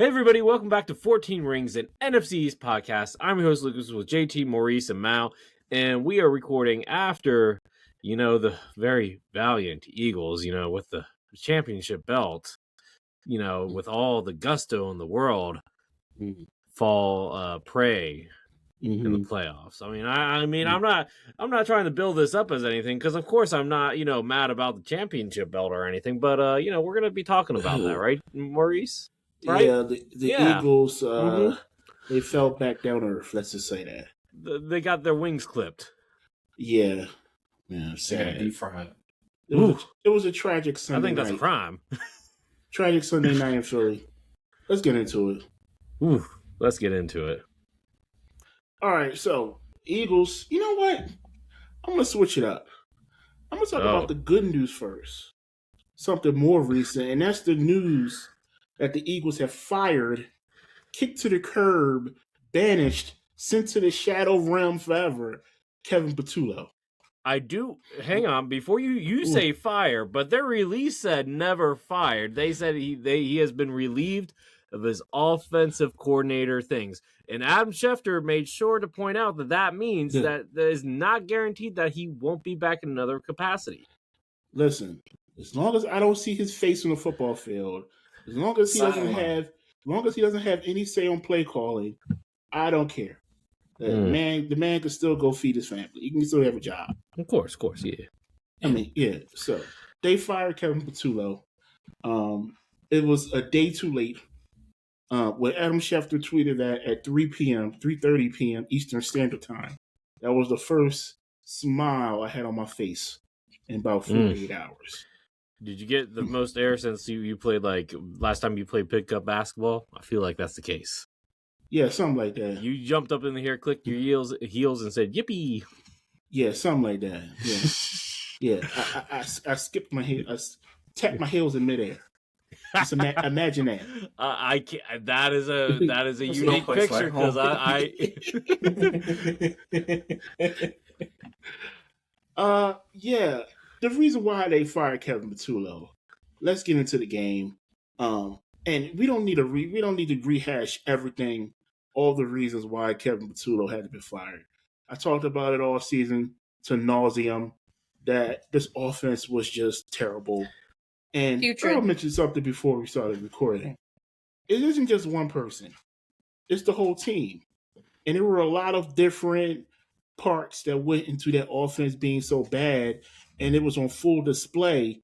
Hey everybody, welcome back to 14 Rings, an NFC East podcast. I'm your host Lucas with JT, Maurice, and Mao, and we are recording after, the very valiant Eagles, with the championship belt, with all the gusto in the world, fall prey in the playoffs. I'm not trying to build this up as anything, because of course I'm not, mad about the championship belt or anything, but we're gonna be talking about that, right, Maurice? Right? Yeah, the Eagles, they fell back down to earth. Let's just say that. They got their wings clipped. Yeah, sad. Deep fried. It was a tragic Sunday night. I think that's a crime. Tragic Sunday night in Philly. Let's get into it. Let's get into it. All right, so Eagles, you know what? I'm going to switch it up. I'm going to talk about the good news first. Something more recent, and that's the news that the Eagles have fired, kicked to the curb, banished, sent to the shadow realm forever, Kevin Patullo. Hang on, before you say fire, but their release said never fired. They said he has been relieved of his offensive coordinator things. And Adam Schefter made sure to point out that means that is not guaranteed that he won't be back in another capacity. Listen, as long as I don't see his face on the football field, as long as he doesn't have any say on play calling, I don't care. The man can still go feed his family. He can still have a job. Of course, yeah. So they fired Kevin Patullo. It was a day too late. When Adam Schefter tweeted that at 3:30 p.m. Eastern Standard Time. That was the first smile I had on my face in about 48 hours. Did you get the most air since you played, last time you played pickup basketball? I feel like that's the case. Yeah, something like that. You jumped up in the air, clicked your heels and said, yippee. Yeah, something like that. Yeah. I skipped my heels. I tapped my heels in midair. Just imagine that. I can't. That is a unique picture because yeah. The reason why they fired Kevin Patullo. Let's get into the game. And we don't need to rehash everything, all the reasons why Kevin Patullo had to be fired. I talked about it all season to nauseum that this offense was just terrible. And I mentioned something before we started recording. It isn't just one person. It's the whole team. And there were a lot of different parts that went into that offense being so bad, and it was on full display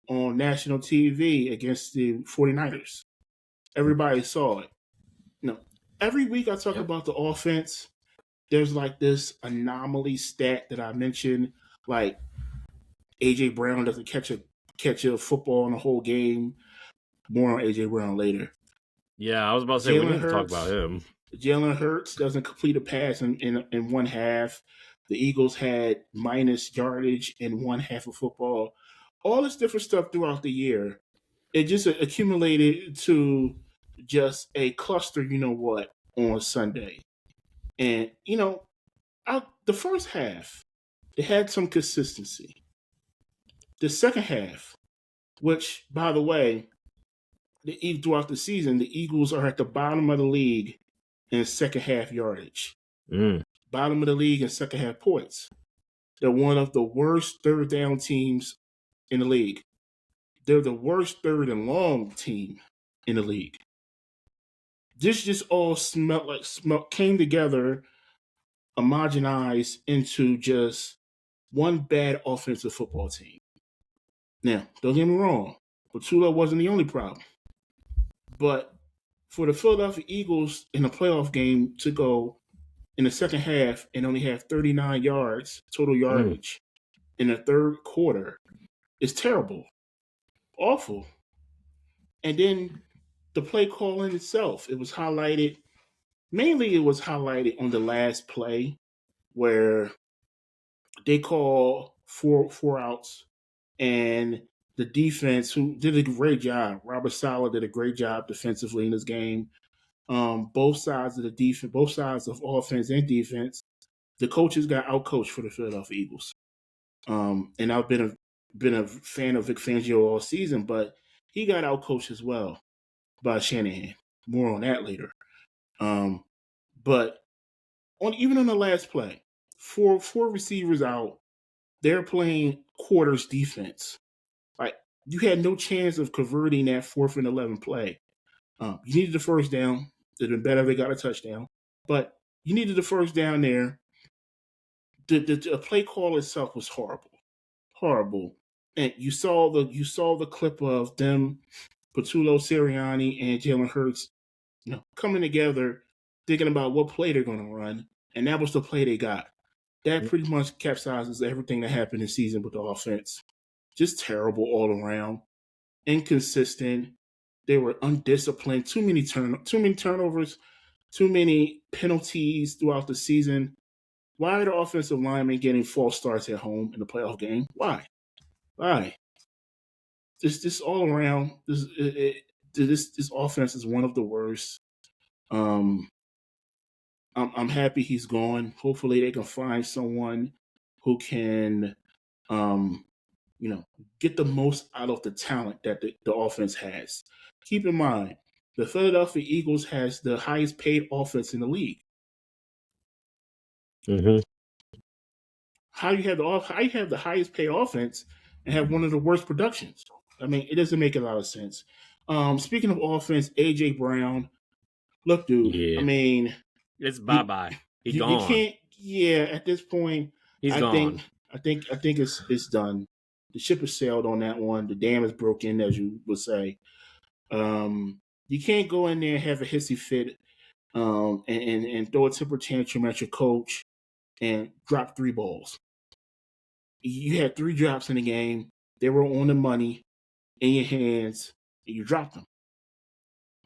on national TV against the 49ers. Everybody saw it. Every week I talk about the offense. There's this anomaly stat that I mentioned, like A.J. Brown doesn't catch a football in the whole game. More on A.J. Brown later. Yeah, I was about to say we need to talk about him. Jalen Hurts doesn't complete a pass in one half. The Eagles had minus yardage in one half of football. All this different stuff throughout the year. It just accumulated to just a cluster, on Sunday. And, the first half, they had some consistency. The second half, which, by the way, throughout the season, the Eagles are at the bottom of the league in second half yardage. Bottom of the league in second half points. They're one of the worst third down teams in the league. They're the worst third and long team in the league. This just all came together, homogenized into just one bad offensive football team. Now, don't get me wrong, Patullo wasn't the only problem. But for the Philadelphia Eagles in a playoff game to go in the second half and only have 39 yards, total yardage, in the third quarter is terrible. Awful. And then the play calling itself, it was highlighted on the last play where they call four outs, and the defense, who did a great job, Robert Saleh did a great job defensively in this game. Both sides of the defense, both sides of offense and defense, the coaches got outcoached for the Philadelphia Eagles. And I've been a fan of Vic Fangio all season, but he got outcoached as well by Shanahan. More on that later. But even on the last play, four receivers out, they're playing quarters defense. Like you had no chance of converting that 4th and 11 play. You needed the first down. It'd been better if they got a touchdown, but you needed the first down there. The play call itself was horrible. And you saw the clip of them, Patullo, Sirianni, and Jalen Hurts, coming together, thinking about what play they're going to run, and that was the play they got. That pretty much capsizes everything that happened this season with the offense. Just terrible all around, inconsistent. They were undisciplined. Too many turnovers, too many penalties throughout the season. Why are the offensive linemen getting false starts at home in the playoff game? Why? This all around. This offense is one of the worst. I'm happy he's gone. Hopefully, they can find someone who can, get the most out of the talent that the offense has. Keep in mind, the Philadelphia Eagles has the highest paid offense in the league. Mm-hmm. How you have the highest paid offense and have one of the worst productions? I mean, it doesn't make a lot of sense. Speaking of offense, AJ Brown. Look, dude. Yeah. I mean, it's bye-bye. He's gone. You can't. Yeah, at this point, he's gone. I think it's done. The ship has sailed on that one. The dam is broken, as you would say. You can't go in there and have a hissy fit, and throw a temper tantrum at your coach and drop 3 balls. You had 3 drops in the game. They were on the money in your hands, and you dropped them.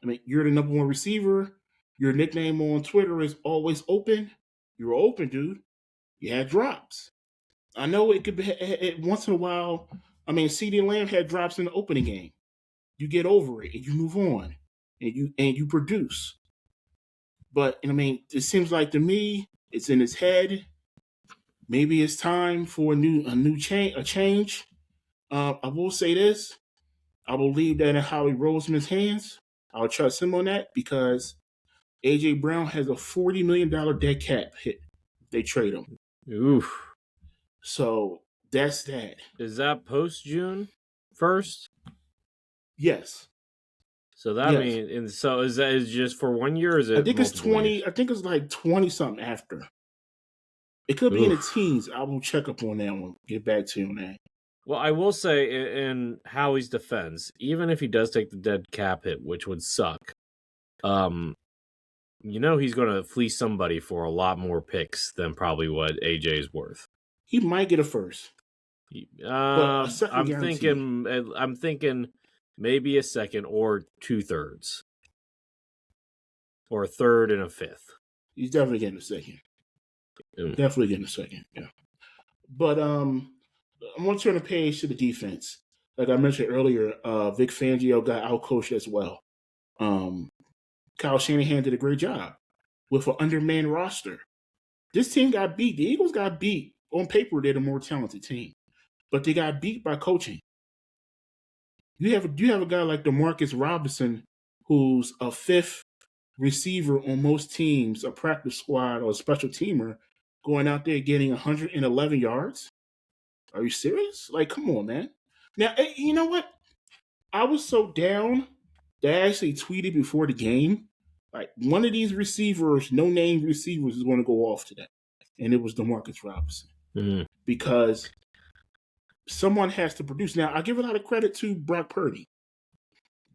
I mean, you're the number 1 receiver. Your nickname on Twitter is always open. You were open, dude. You had drops. I know it could be once in a while. I mean, CeeDee Lamb had drops in the opening game. You get over it and you move on, and you produce. But I mean, it seems like to me, it's in his head. Maybe it's time for a change. I will say this: I will leave that in Howie Roseman's hands. I'll trust him on that because AJ Brown has a $40 million dead cap hit. They trade him. Oof. So that's that. Is that post June 1st? Yes. So that means, and so is just for 1 year? Or is it? I think it's 20. Years? I think it's like 20 something after. It could be in the teens. I will check up on that one. Get back to you on that. Well, I will say in Howie's defense, even if he does take the dead cap hit, which would suck, he's going to fleece somebody for a lot more picks than probably what AJ is worth. He might get a first. I'm thinking maybe a second or 2/3, or a third and a fifth. He's definitely getting a second. Definitely getting a second. Yeah. But I'm going to turn the page to the defense. Like I mentioned earlier, Vic Fangio got outcoached as well. Kyle Shanahan did a great job with an undermanned roster. This team got beat. The Eagles got beat. On paper, they're the more talented team, but they got beat by coaching. You have a guy like DeMarcus Robinson, who's a 5th receiver on most teams, a practice squad or a special teamer, going out there getting 111 yards. Are you serious? Like, come on, man. Now, you know what? I was so down that I actually tweeted before the game, like, one of these receivers, no-name receivers, is going to go off today. And it was DeMarcus Robinson. Mm-hmm. Because someone has to produce. Now, I give a lot of credit to Brock Purdy.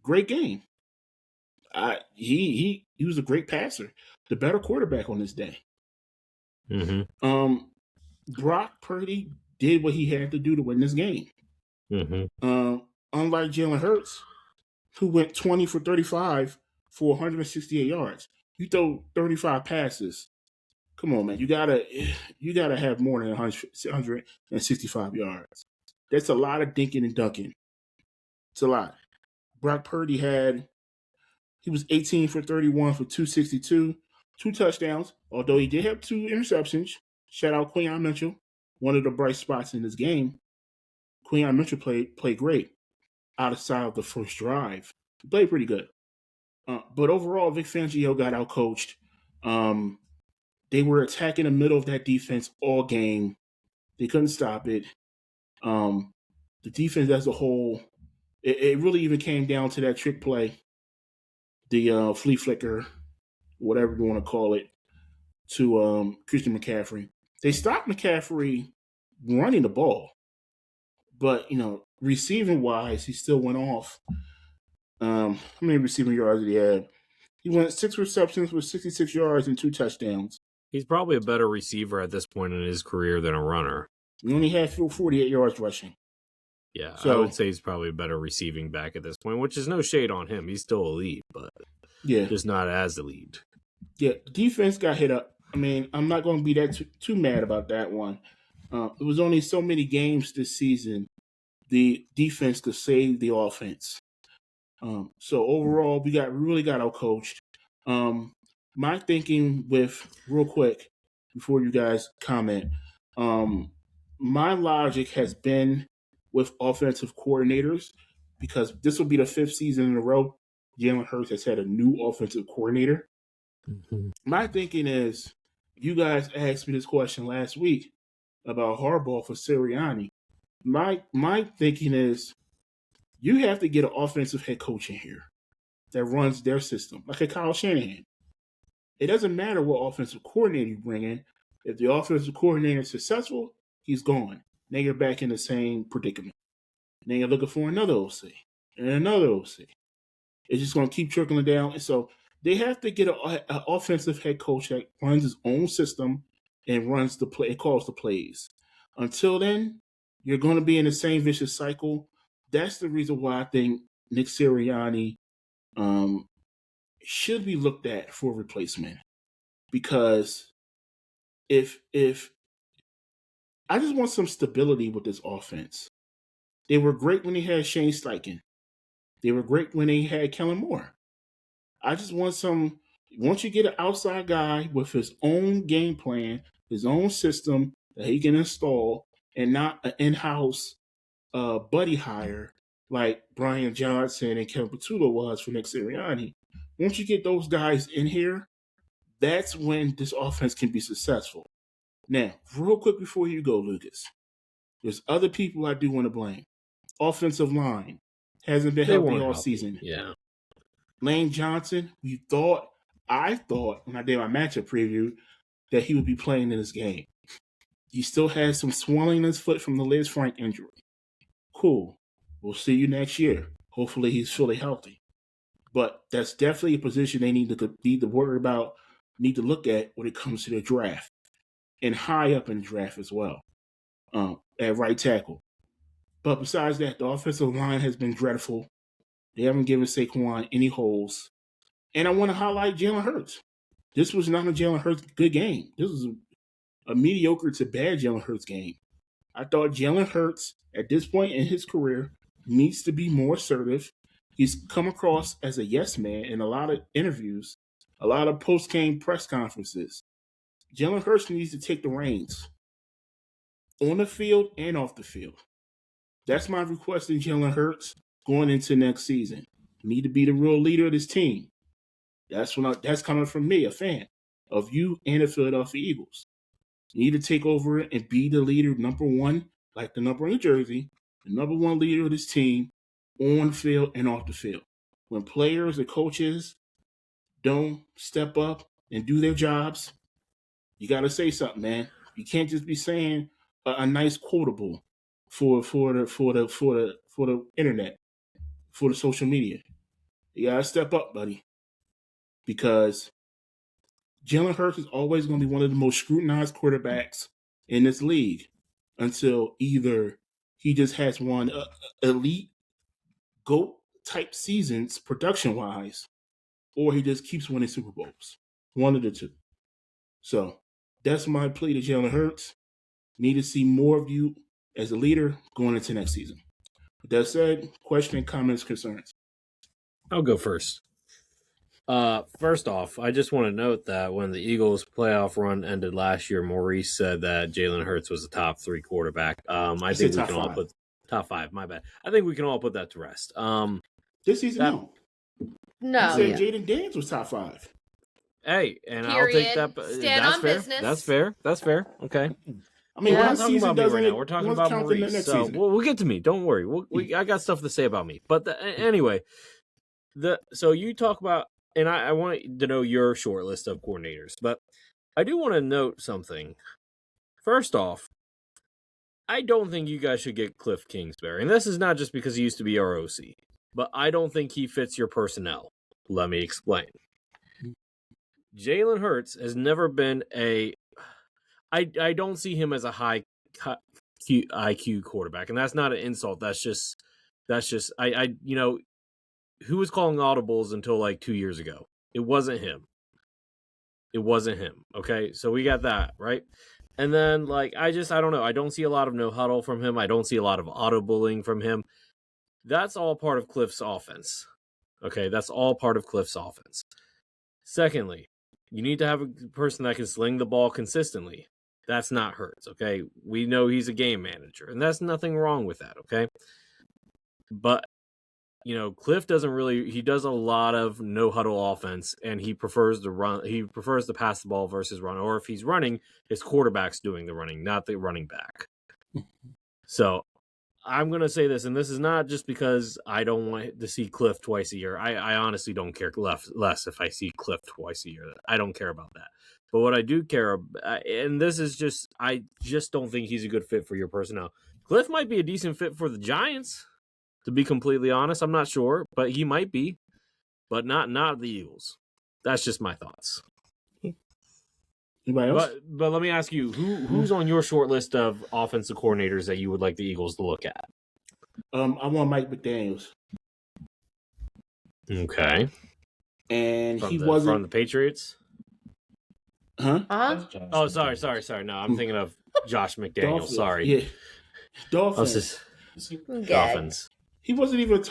Great game. He was a great passer. The better quarterback on this day. Mm-hmm. Brock Purdy did what he had to do to win this game. Mm-hmm. Unlike Jalen Hurts, who went 20 for 35 for 168 yards. You throw 35 passes. Come on, man. You gotta have more than 165 yards. That's a lot of dinking and dunking. It's a lot. Brock Purdy he was 18 for 31 for 262, 2 touchdowns, although he did have 2 interceptions. Shout out Quinyon Mitchell, one of the bright spots in this game. Quinyon Mitchell played great outside of the first drive. He played pretty good. But overall, Vic Fangio got outcoached. They were attacking the middle of that defense all game. They couldn't stop it. The defense as a whole, it really even came down to that trick play, the flea flicker, whatever you want to call it, to Christian McCaffrey. They stopped McCaffrey running the ball, but receiving wise, he still went off. How many receiving yards did he have? He went 6 receptions with 66 yards and 2 touchdowns. He's probably a better receiver at this point in his career than a runner. He only had 48 yards rushing. Yeah, so I would say he's probably a better receiving back at this point, which is no shade on him. He's still elite, but just not as elite. Yeah, defense got hit up. I mean, I'm not going to be that too mad about that one. It was only so many games this season the defense could save the offense. So overall, we really got outcoached. My thinking real quick before you guys comment, my logic has been with offensive coordinators because this will be the 5th season in a row Jalen Hurts has had a new offensive coordinator. Mm-hmm. My thinking is, you guys asked me this question last week about Harbaugh for Sirianni. My thinking is, you have to get an offensive head coach in here that runs their system, like a Kyle Shanahan. It doesn't matter what offensive coordinator you bring in. If the offensive coordinator is successful, he's gone. Now you're back in the same predicament. Now you're looking for another OC and another OC. It's just going to keep trickling down. And so they have to get an offensive head coach that runs his own system and runs the play, calls the plays. Until then, you're going to be in the same vicious cycle. That's the reason why I think Nick Sirianni should be looked at for replacement. Because if I just want some stability with this offense. They were great when they had Shane Steichen. They were great when they had Kellen Moore. I just want once you get an outside guy with his own game plan, his own system that he can install, and not an in-house buddy hire like Brian Johnson and Kevin Patullo was for Nick Sirianni. Once you get those guys in here, that's when this offense can be successful. Now, real quick before you go, Lucas, there's other people I do want to blame. Offensive line hasn't been healthy all season. Yeah. Lane Johnson, I thought when I did my matchup preview that he would be playing in this game. He still has some swelling in his foot from the Liz Frank injury. Cool. We'll see you next year. Hopefully he's fully healthy. But that's definitely a position they need to worry about, need to look at when it comes to the draft. And high up in the draft as well. At right tackle. But besides that, the offensive line has been dreadful. They haven't given Saquon any holes. And I want to highlight Jalen Hurts. This was not a Jalen Hurts good game. This was a mediocre to bad Jalen Hurts game. I thought Jalen Hurts, at this point in his career, needs to be more assertive. He's come across as a yes man in a lot of interviews, a lot of post-game press conferences. Jalen Hurts needs to take the reins on the field and off the field. That's my request in Jalen Hurts going into next season. You need to be the real leader of this team. That's coming from me, a fan of you and the Philadelphia Eagles. You need to take over and be the leader, number one, like the number in the jersey, the number one leader of this team on the field and off the field. When players and coaches don't step up and do their jobs, you got to say something, man. You can't just be saying a nice quotable for the internet, for the social media. You got to step up, buddy. Because Jalen Hurts is always going to be one of the most scrutinized quarterbacks in this league until either he just has one elite GOAT type seasons production-wise, or he just keeps winning Super Bowls. One of the two. So that's my plea to Jalen Hurts. Need to see more of you as a leader going into next season. With that said, question, comments, concerns. I'll go first. First off, I just want to note that when the Eagles' playoff run ended last year, Maurice said that Jalen Hurts was a top 3 quarterback. I think we can all put top 5. My bad. I think we can all put that to rest. This season, no. No. You said Jaden Daniels was top 5. Hey, and Period. I'll take that. Stand that's on fair. business. That's fair. That's fair. Okay. I mean, We're one not talking season about me doesn't. right now. We're talking about Maurice. Next So season. we'll get to me. Don't worry. I got stuff to say about me. But anyway, so you talk about, and I want to know your short list of coordinators. But I do want to note something. First off, I don't think you guys should get Cliff Kingsbury. And this is not just because he used to be our OC. But I don't think he fits your personnel. Let me explain. Jalen Hurts has never been I don't see him as a high IQ quarterback. And that's not an insult. That's just who was calling audibles until like 2 years ago? It wasn't him. Okay. So we got that, right? And then I don't know. I don't see a lot of no huddle from him. I don't see a lot of auto bullying from him. That's all part of Cliff's offense. Okay. That's all part of Cliff's offense. Secondly, you need to have a person that can sling the ball consistently. That's not Hurts, okay? We know he's a game manager, and that's nothing wrong with that, okay? But, Cliff he does a lot of no-huddle offense, and he prefers to pass the ball versus run. Or if he's running, his quarterback's doing the running, not the running back. So, I'm going to say this, and this is not just because I don't want to see Cliff twice a year. I honestly don't care less if I see Cliff twice a year. I don't care about that. But what I do care about, and this is I just don't think he's a good fit for your personnel. Cliff might be a decent fit for the Giants, to be completely honest. I'm not sure, but he might be. But not the Eagles. That's just my thoughts. Anybody else? But let me ask you, who's on your short list of offensive coordinators that you would like the Eagles to look at? I want Mike McDaniels. Okay. And from wasn't from the Patriots? Huh? Oh, sorry. No, I'm thinking of Josh McDaniels. Dolphins. Sorry. Yeah. Dolphins. Dolphins. He wasn't even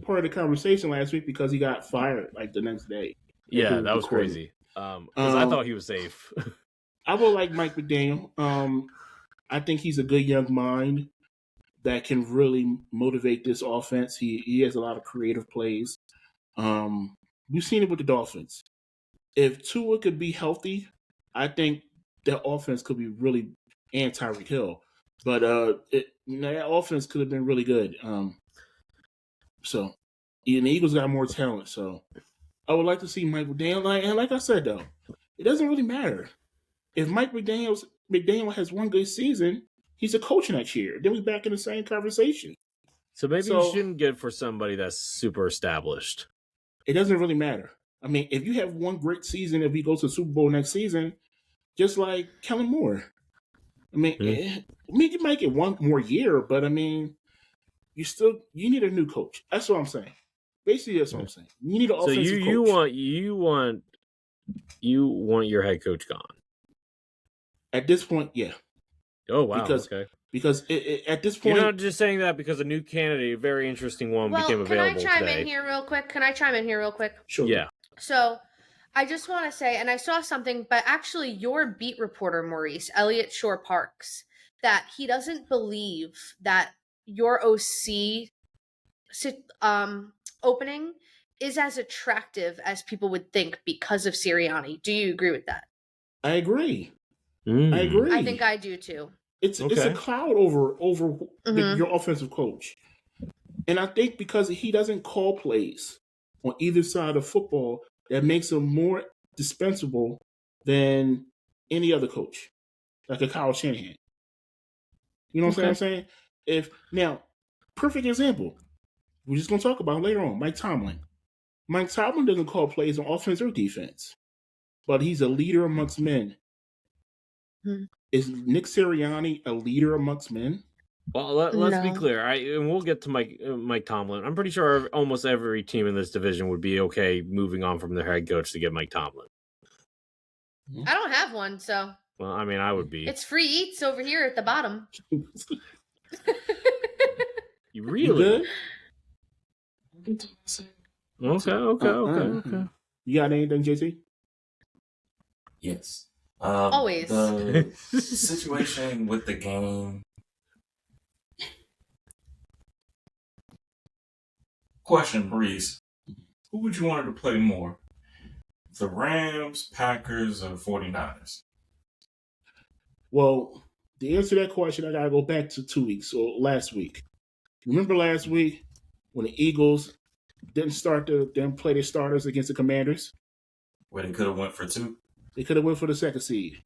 part of the conversation last week because he got fired the next day. Yeah, that was crazy. Because I thought he was safe. I would like Mike McDaniel. I think he's a good young mind that can really motivate this offense. He has a lot of creative plays. We've seen it with the Dolphins. If Tua could be healthy, I think the offense could be really Tyreek Hill. But that offense could have been really good. So, and the Eagles got more talent. So, I would like to see Mike McDaniel. And like I said, though, it doesn't really matter. If Mike McDaniel has one good season, he's a coach next year. Then we're back in the same conversation. So maybe you shouldn't get for somebody that's super established. It doesn't really matter. I mean, if you have one great season, if he goes to the Super Bowl next season, just like Kellen Moore. I mean, you might get one more year, but I mean, you need a new coach. That's what I'm saying. Basically, that's what I'm saying. You need an offensive coach. So you want your head coach gone? At this point, yeah. Oh wow! Because at this point, you're not just saying that because a new candidate, a very interesting one, became available today. Can I chime in here real quick? Sure. Yeah. So, I just want to say, and I saw something, but actually, your beat reporter, Maurice, Elliot Shore Parks, that he doesn't believe that your OC opening is as attractive as people would think because of Sirianni. Do you agree with that? I agree. I agree. I think I do too. It's a cloud over your offensive coach. And I think because he doesn't call plays on either side of football, that makes him more dispensable than any other coach, like a Kyle Shanahan. You know what I'm saying? Perfect example. We're just going to talk about him later on, Mike Tomlin. Mike Tomlin doesn't call plays on offense or defense, but he's a leader amongst men. Is Nick Sirianni a leader amongst men? Well, let's be clear. And we'll get to Mike Tomlin. I'm pretty sure almost every team in this division would be okay moving on from their head coach to get Mike Tomlin. I don't have one, so. Well, I mean, I would be. It's free eats over here at the bottom. You really? You good? Okay. You got anything, JC? Yes. Always. The situation with the game. Question, Maurice. Who would you want to play more? The Rams, Packers, or 49ers? Well, to answer that question, I gotta go back to 2 weeks or last week. Remember last week when the Eagles didn't play their starters against the Commanders? Where they could have went for 2? They could have went for the second seed,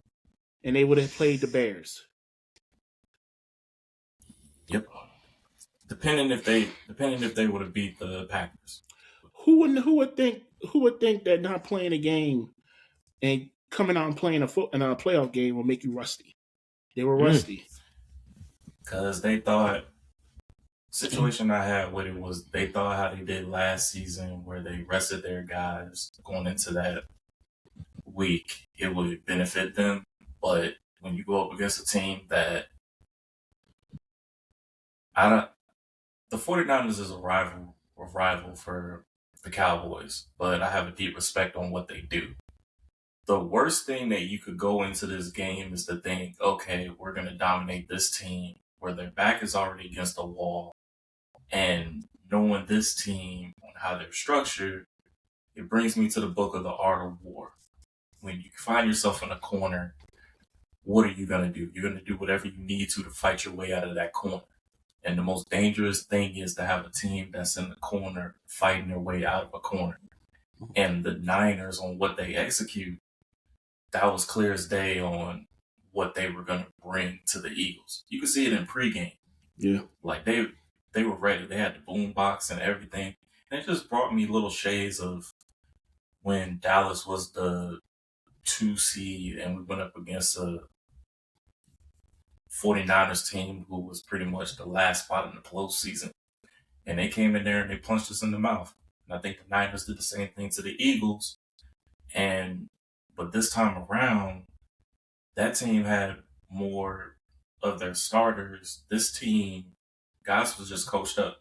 and they would have played the Bears. Yep. Depending if they would have beat the Packers. Who would think that not playing a game and coming out and playing a playoff game will make you rusty? They were rusty. Because they thought, situation I had with it was they thought how they did last season where they rested their guys going into that week, it would benefit them. But when you go up against a team that the 49ers is a rival for the Cowboys, but I have a deep respect on what they do. The worst thing that you could go into this game is to think, okay, we're going to dominate this team where their back is already against the wall. And knowing this team on how they're structured, it brings me to the book of The Art of War. When you find yourself in a corner, what are you going to do? You're going to do whatever you need to fight your way out of that corner. And the most dangerous thing is to have a team that's in the corner fighting their way out of a corner. And the Niners, on what they execute, that was clear as day on what they were going to bring to the Eagles. You could see it in pregame. Yeah. Like they were ready. They had the boom box and everything. And it just brought me little shades of when Dallas was the 2 seed and we went up against a 49ers team who was pretty much the last spot in the postseason. And they came in there and they punched us in the mouth. And I think the Niners did the same thing to the Eagles. But this time around, that team had more of their starters. This team, guys was just coached up.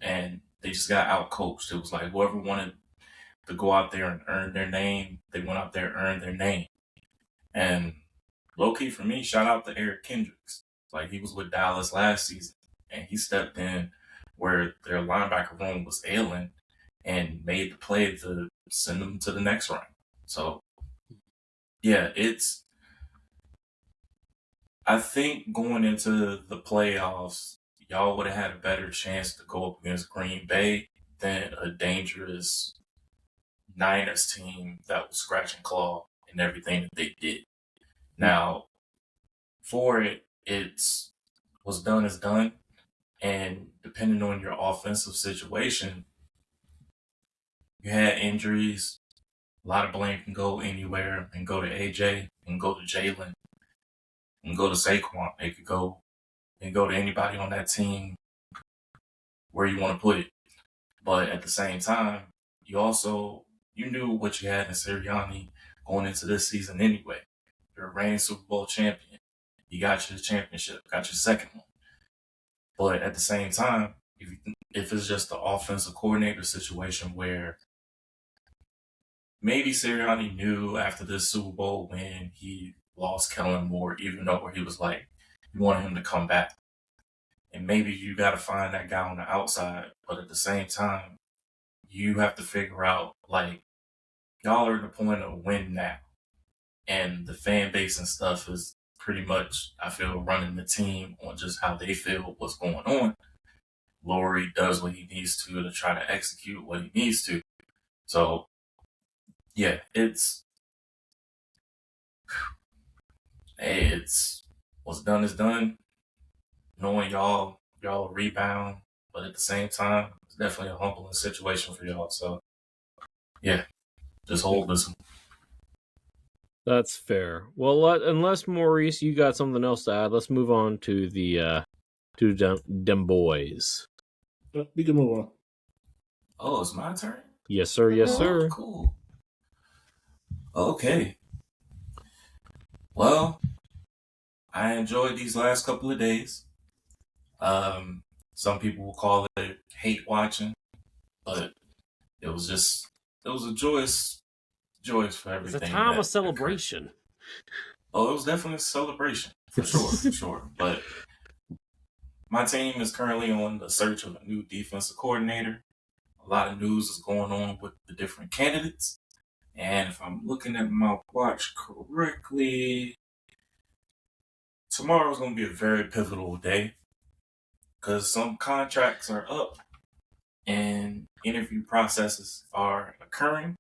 And they just got out-coached. It was like whoever wanted to go out there and earn their name, they went out there and earned their name. And low-key for me, shout out to Eric Kendricks. Like, he was with Dallas last season, and he stepped in where their linebacker room was ailing and made the play to send them to the next round. So, yeah, I think going into the playoffs, y'all would have had a better chance to go up against Green Bay than a dangerous Niners team that was scratch and claw in everything that they did. Now, for it's what's done is done. And depending on your offensive situation, you had injuries. A lot of blame can go anywhere and go to AJ and go to Jalen and go to Saquon. It could go and go to anybody on that team where you want to put it. But at the same time, you knew what you had in Sirianni going into this season anyway. You're a reigning Super Bowl champion. You got your championship, got your second one. But at the same time, if it's just the offensive coordinator situation where maybe Sirianni knew after this Super Bowl when he lost Kellen Moore, even though he was like, you wanted him to come back. And maybe you got to find that guy on the outside. But at the same time, you have to figure out, like, y'all are at the point of win now. And the fan base and stuff is pretty much, I feel, running the team on just how they feel what's going on. Laurie does what he needs to try to execute what he needs to. So, yeah, it's what's done is done. Knowing y'all rebound, but at the same time, it's definitely a humbling situation for y'all. So, yeah, just hold this. That's fair. Well, unless Maurice, you got something else to add, let's move on to the them boys. We can move on. Oh, it's my turn? Yes, sir. Yes, sir. Cool. Okay. Well, I enjoyed these last couple of days. Some people will call it hate watching, but it was a joyous for everything. It's a time of celebration. Oh, it was definitely a celebration, for sure. But my team is currently on the search of a new defensive coordinator. a lot of news is going on with the different candidates. And if I'm looking at my watch correctly, tomorrow's going to be a very pivotal day because some contracts are up and interview processes are occurring.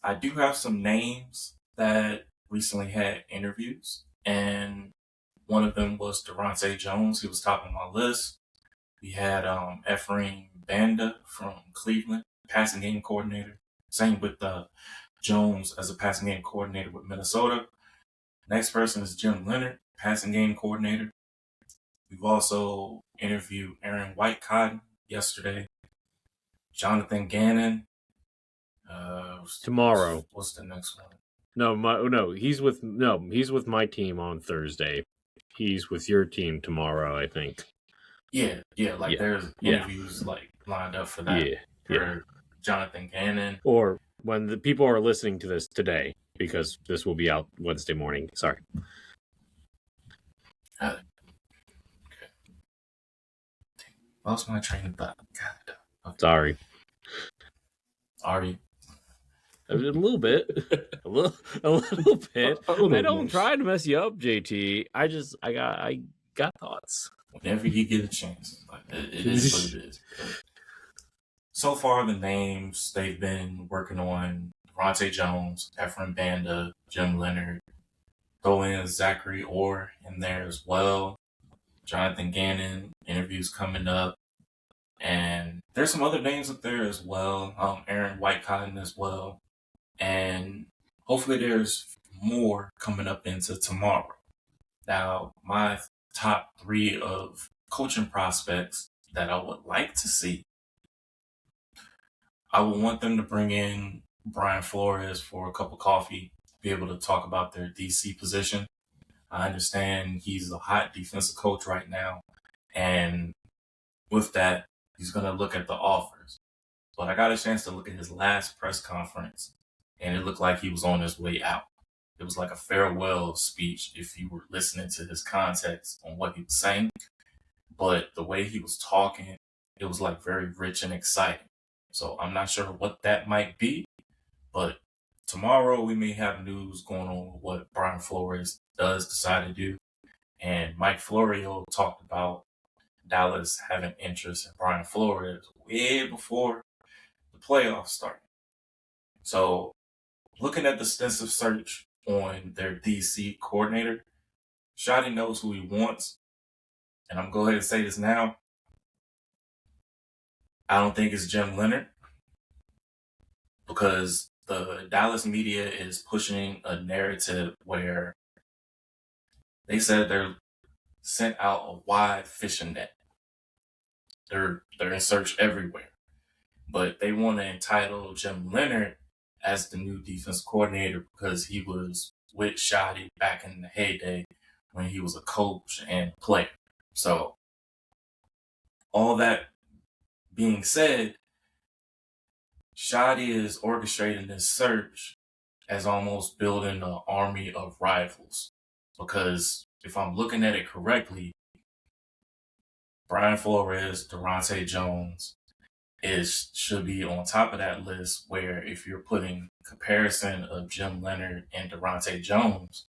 I do have some names that recently had interviews, and one of them was Durante Jones. He was top of my list. We had Ephraim Banda from Cleveland, passing game coordinator. Same with Jones as a passing game coordinator with Minnesota. Next person is Jim Leonard, passing game coordinator. We've also interviewed Aaron Whitecotton yesterday. Jonathan Gannon. Tomorrow. What's the next one? He's with my team on Thursday. He's with your team tomorrow, I think. Yeah. There's interviews lined up for that. For Jonathan Gannon. Or when the people are listening to this today, because this will be out Wednesday morning. Sorry. Okay. Lost my train of thought. God. Okay. Sorry. Are you? A little bit. a little bit. I don't try to mess you up, JT. I got thoughts. Whenever you get a chance. It is what it is. So far, the names they've been working on: Durante Jones, Ephraim Banda, Jim Leonard. Throw in Zachary Orr in there as well. Jonathan Gannon, interviews coming up. And there's some other names up there as well. Aaron Whitecotton as well. And hopefully there's more coming up into tomorrow. Now, my top 3 of coaching prospects that I would like to see, I would want them to bring in Brian Flores for a cup of coffee, be able to talk about their DC position. I understand he's a hot defensive coach right now. And with that, he's going to look at the offers. But I got a chance to look at his last press conference, and it looked like he was on his way out. It was like a farewell speech if you were listening to his context on what he was saying. But the way he was talking, it was like very rich and exciting. So I'm not sure what that might be, but tomorrow we may have news going on with what Brian Flores does decide to do. And Mike Florio talked about Dallas having interest in Brian Flores way before the playoffs started. So looking at the extensive search on their DC coordinator, Shotty knows who he wants. And I'm going to go ahead and say this now. I don't think it's Jim Leonard, because the Dallas media is pushing a narrative where they said they're sent out a wide fishing net. They're in search everywhere. But they want to entitle Jim Leonard as the new defense coordinator because he was with Shotty back in the heyday when he was a coach and player. So all that being said, Shotty is orchestrating this search as almost building an army of rivals. Because if I'm looking at it correctly, Brian Flores, Durante Jones should be on top of that list, where if you're putting comparison of Jim Leonard and Durante Jones,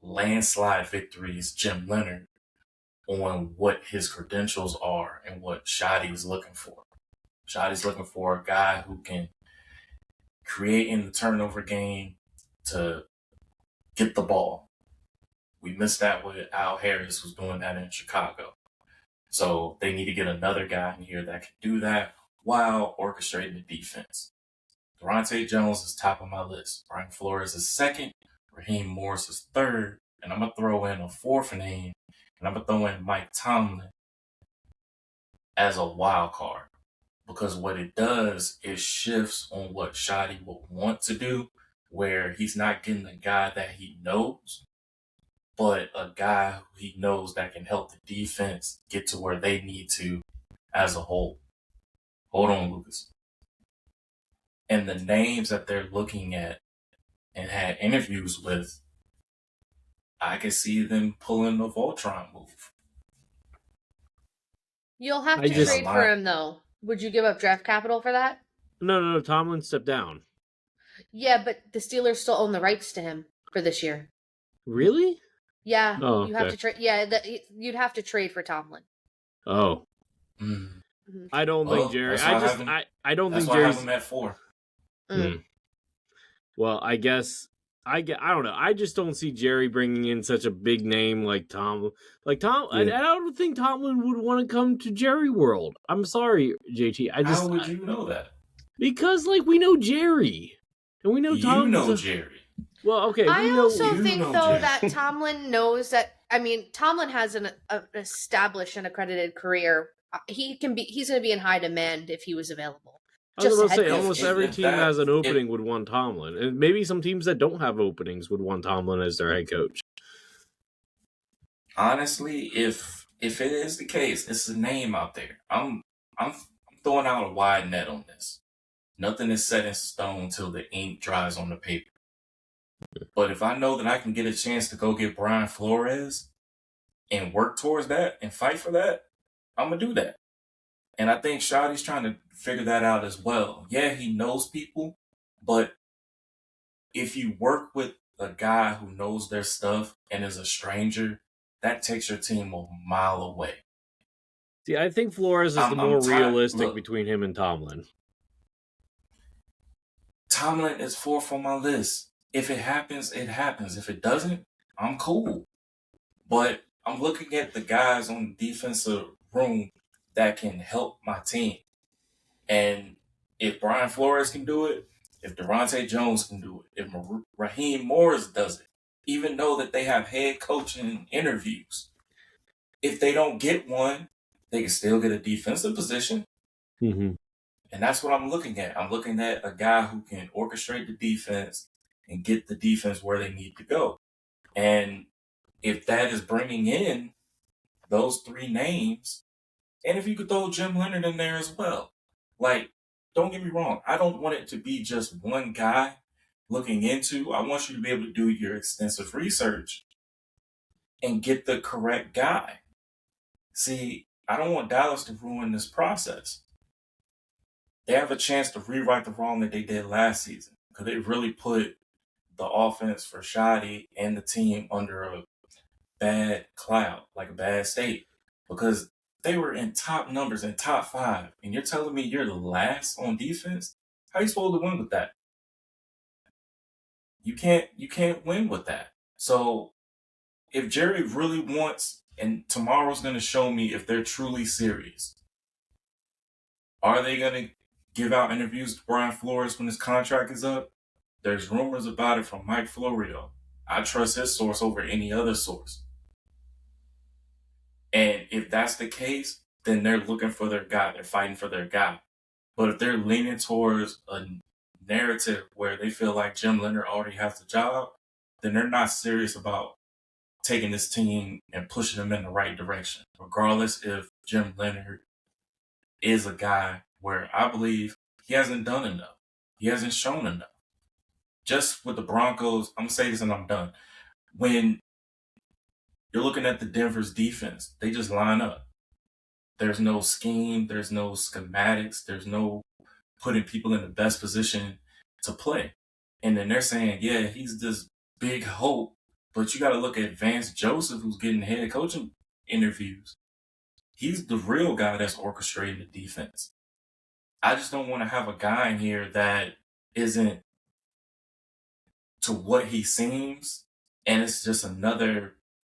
landslide victories Jim Leonard on what his credentials are and what Shotty is looking for. Shotty's looking for a guy who can create in the turnover game to get the ball. We missed that with Al Harris was doing that in Chicago. So they need to get another guy in here that can do that while orchestrating the defense. Durante Jones is top of my list. Brian Flores is second. Raheem Morris is third. And I'm going to throw in a fourth name. And I'm going to throw in Mike Tomlin as a wild card. Because what it does is shifts on what Shotty will want to do, where he's not getting a guy that he knows, but a guy who he knows that can help the defense get to where they need to as a whole. Hold on, Lucas. And the names that they're looking at and had interviews with, I can see them pulling the Voltron move. You'll have I to just- trade for him, though. Would you give up draft capital for that? No. Tomlin stepped down. Yeah, but the Steelers still own the rights to him for this year. Really? Yeah, Oh, you have okay. to trade. Yeah, you'd have to trade for Tomlin. Oh, Mm. I don't think Jerry. that's why I don't That's think why I have Jerry's. him at 4. Well, I guess I don't know. I just don't see Jerry bringing in such a big name like Tom. I don't think Tomlin would want to come to Jerry World. I'm sorry, JT. How would you know that? Because we know Jerry, and we know Tom. You know Jerry. Well, okay. I also think know though Jerry. that Tomlin knows that. I mean, Tomlin has an established and accredited career. He's going to be in high demand if he was available. I was Just about to a say, head coach. almost every team has an opening would want Tomlin, and maybe some teams that don't have openings would want Tomlin as their head coach. Honestly, if it is the case, it's a name out there. I'm throwing out a wide net on this. Nothing is set in stone till the ink dries on the paper. But if I know that I can get a chance to go get Brian Flores and work towards that and fight for that, I'm gonna do that. And I think Shotty's trying to figure that out as well. Yeah, he knows people, but if you work with a guy who knows their stuff and is a stranger, that takes your team a mile away. See, I think Flores is the more realistic between him and Tomlin. Tomlin is 4th on my list. If it happens, it happens. If it doesn't, I'm cool. But I'm looking at the guys on the defensive room that can help my team. And if Brian Flores can do it, if Devontae Jones can do it, if Raheem Morris does it, even though that they have head coaching interviews, if they don't get one, they can still get a defensive position. Mm-hmm. And that's what I'm looking at. I'm looking at a guy who can orchestrate the defense and get the defense where they need to go. And if that is bringing in those 3 names, and if you could throw Jim Leonard in there as well. Don't get me wrong. I don't want it to be just one guy looking into. I want you to be able to do your extensive research and get the correct guy. See, I don't want Dallas to ruin this process. They have a chance to rewrite the wrong that they did last season because they really put the offense for Shoddy and the team under a bad cloud, like a bad state, because they were in top numbers, in top 5, and you're telling me you're the last on defense? How are you supposed to win with that? You can't win with that. So if Jerry really wants, and tomorrow's going to show me if they're truly serious, are they going to give out interviews to Brian Flores when his contract is up? There's rumors about it from Mike Florio. I trust his source over any other source. And if that's the case, then they're looking for their guy. They're fighting for their guy. But if they're leaning towards a narrative where they feel like Jim Leonard already has the job, then they're not serious about taking this team and pushing them in the right direction, regardless if Jim Leonard is a guy where I believe he hasn't done enough. He hasn't shown enough. Just with the Broncos, I'm going to say this and I'm done. When you're looking at the Denver's defense, they just line up. There's no scheme. There's no schematics. There's no putting people in the best position to play. And then they're saying, yeah, he's this big hope. But you got to look at Vance Joseph, who's getting head coaching interviews. He's the real guy that's orchestrating the defense. I just don't want to have a guy in here that isn't to what he seems, and it's just another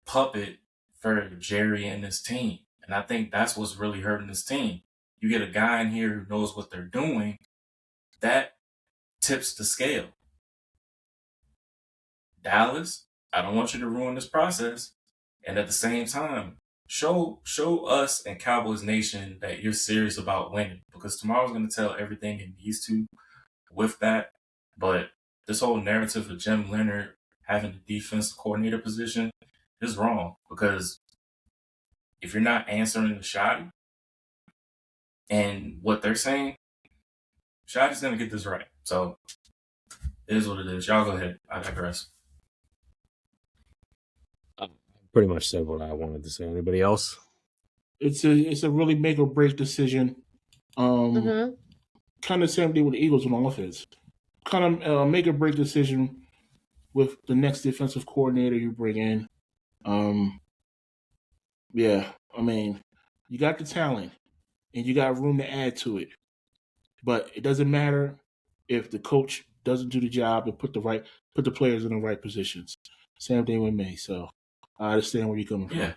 puppet for Jerry and his team. And I think that's what's really hurting his team. You get a guy in here who knows what they're doing, that tips the scale. Dallas, I don't want you to ruin this process. And at the same time, show us and Cowboys Nation that you're serious about winning, because tomorrow's going to tell everything it needs to with that. But this whole narrative of Jim Leonard having the defense coordinator position is wrong, because if you're not answering the Shoddy and what they're saying, Shoddy's going to get this right. So it is what it is. Y'all go ahead. I digress. Pretty much said what I wanted to say. Anybody else? it's a really make or break decision. Mm-hmm. Kind of same thing with the Eagles on offense. Kind of make or break decision with the next defensive coordinator you bring in. Yeah, I mean, you got the talent and you got room to add to it, but it doesn't matter if the coach doesn't do the job and put the players in the right positions. Same thing with me. So I understand where you're coming from.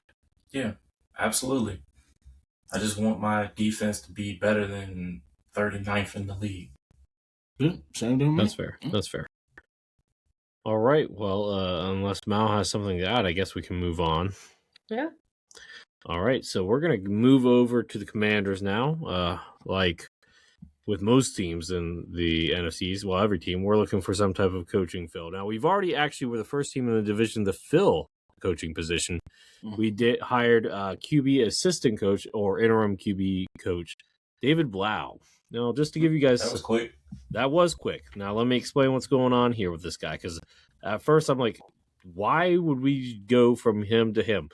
Yeah, absolutely. I just want my defense to be better than 39th in the league. Yeah, same thing with me. That's fair. That's fair. All right. Well, unless Mal has something to add, I guess we can move on. Yeah. All right. So we're going to move over to the Commanders now. Like with most teams in the NFCs, well, every team, we're looking for some type of coaching fill. Now, we've already actually were the first team in the division to fill coaching position. We hired QB assistant coach or interim QB coach, David Blau. Now, just to give you guys... That was quick. That was quick. Now, let me explain what's going on here with this guy, because at first I'm like, why would we go from him to him?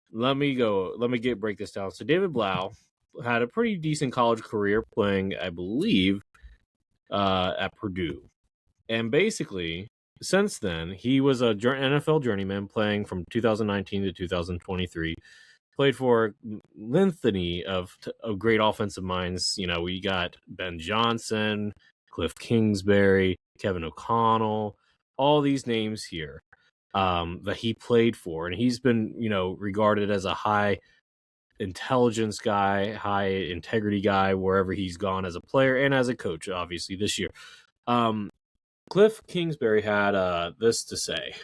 Let me break this down. So David Blau had a pretty decent college career playing, I believe, at Purdue. And basically, since then, he was a NFL journeyman playing from 2019 to 2023. Played for litany of great offensive minds. You know, we got Ben Johnson, Cliff Kingsbury, Kevin O'Connell, all these names here that he played for. And he's been, regarded as a high intelligence guy, high integrity guy, wherever he's gone as a player and as a coach, obviously, this year. Cliff Kingsbury had this to say.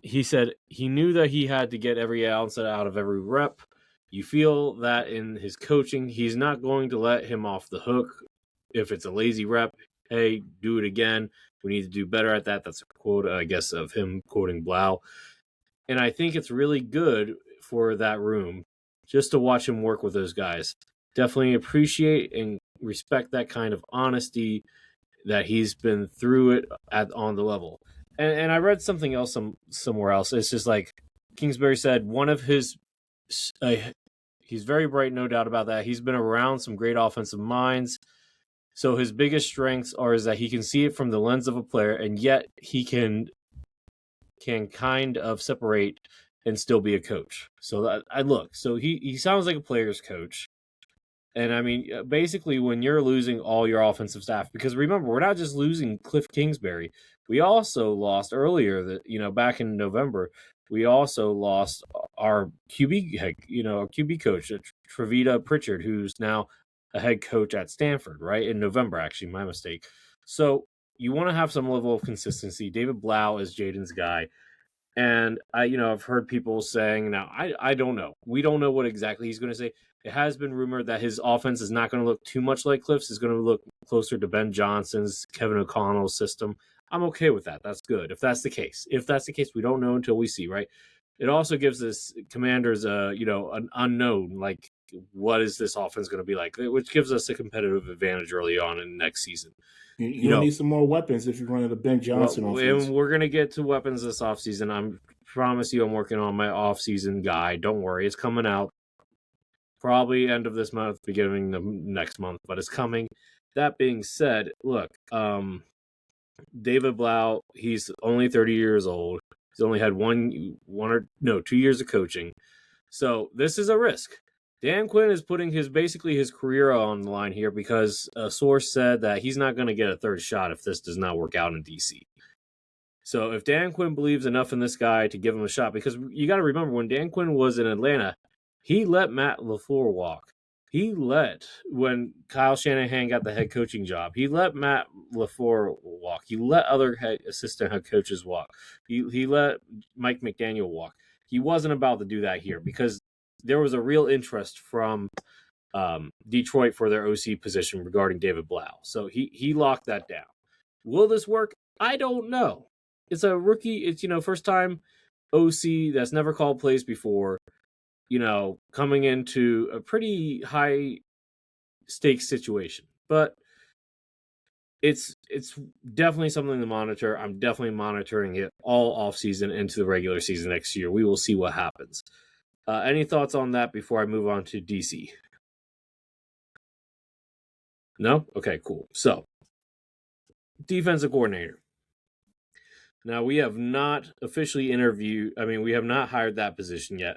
He said he knew that he had to get every ounce out of every rep. You feel that in his coaching, he's not going to let him off the hook. If it's a lazy rep, hey, do it again. We need to do better at that. That's a quote, I guess, of him quoting Blau. And I think it's really good for that room just to watch him work with those guys. Definitely appreciate and respect that kind of honesty that he's been through it on the level. And I read something else somewhere else. It's just like Kingsbury said, one of his he's very bright, no doubt about that. He's been around some great offensive minds. So his biggest strengths is that he can see it from the lens of a player, and yet he can kind of separate and still be a coach. So so he sounds like a player's coach. And I mean, basically, when you're losing all your offensive staff, because remember, we're not just losing Cliff Kingsbury. We also lost earlier back in November, we also lost our QB, our QB coach, Trevita Pritchard, who's now a head coach at Stanford, right? In November, actually, my mistake. So you want to have some level of consistency. David Blau is Jaden's guy. And I've heard people saying, now I don't know. We don't know what exactly he's going to say. It has been rumored that his offense is not going to look too much like Cliff's. It's going to look closer to Ben Johnson's, Kevin O'Connell's system. I'm okay with that. That's good. If that's the case, we don't know until we see, right? It also gives us Commanders, an unknown, like what is this offense going to be like, which gives us a competitive advantage early on in next season. You need some more weapons if you're running the Ben Johnson offense. And we're going to get to weapons this offseason. I promise you I'm working on my offseason guide. Don't worry. It's coming out probably end of this month, beginning of next month, but it's coming. That being said, look, David Blau, he's only 30 years old. He's only had 2 years of coaching. So this is a risk. Dan Quinn is putting his career on the line here because a source said that he's not going to get a third shot if this does not work out in DC. So if Dan Quinn believes enough in this guy to give him a shot, because you got to remember when Dan Quinn was in Atlanta, he let Matt LaFleur walk. When Kyle Shanahan got the head coaching job, he let Matt LaFleur walk. He let other assistant head coaches walk. He let Mike McDaniel walk. He wasn't about to do that here because there was a real interest from Detroit for their OC position regarding David Blau. So he locked that down. Will this work? I don't know. It's a rookie. It's, first time OC that's never called plays before, coming into a pretty high stakes situation. But it's definitely something to monitor. I'm definitely monitoring it all offseason into the regular season next year. We will see what happens. Any thoughts on that before I move on to DC? No? Okay, cool. So, defensive coordinator. Now, we have not officially we have not hired that position yet.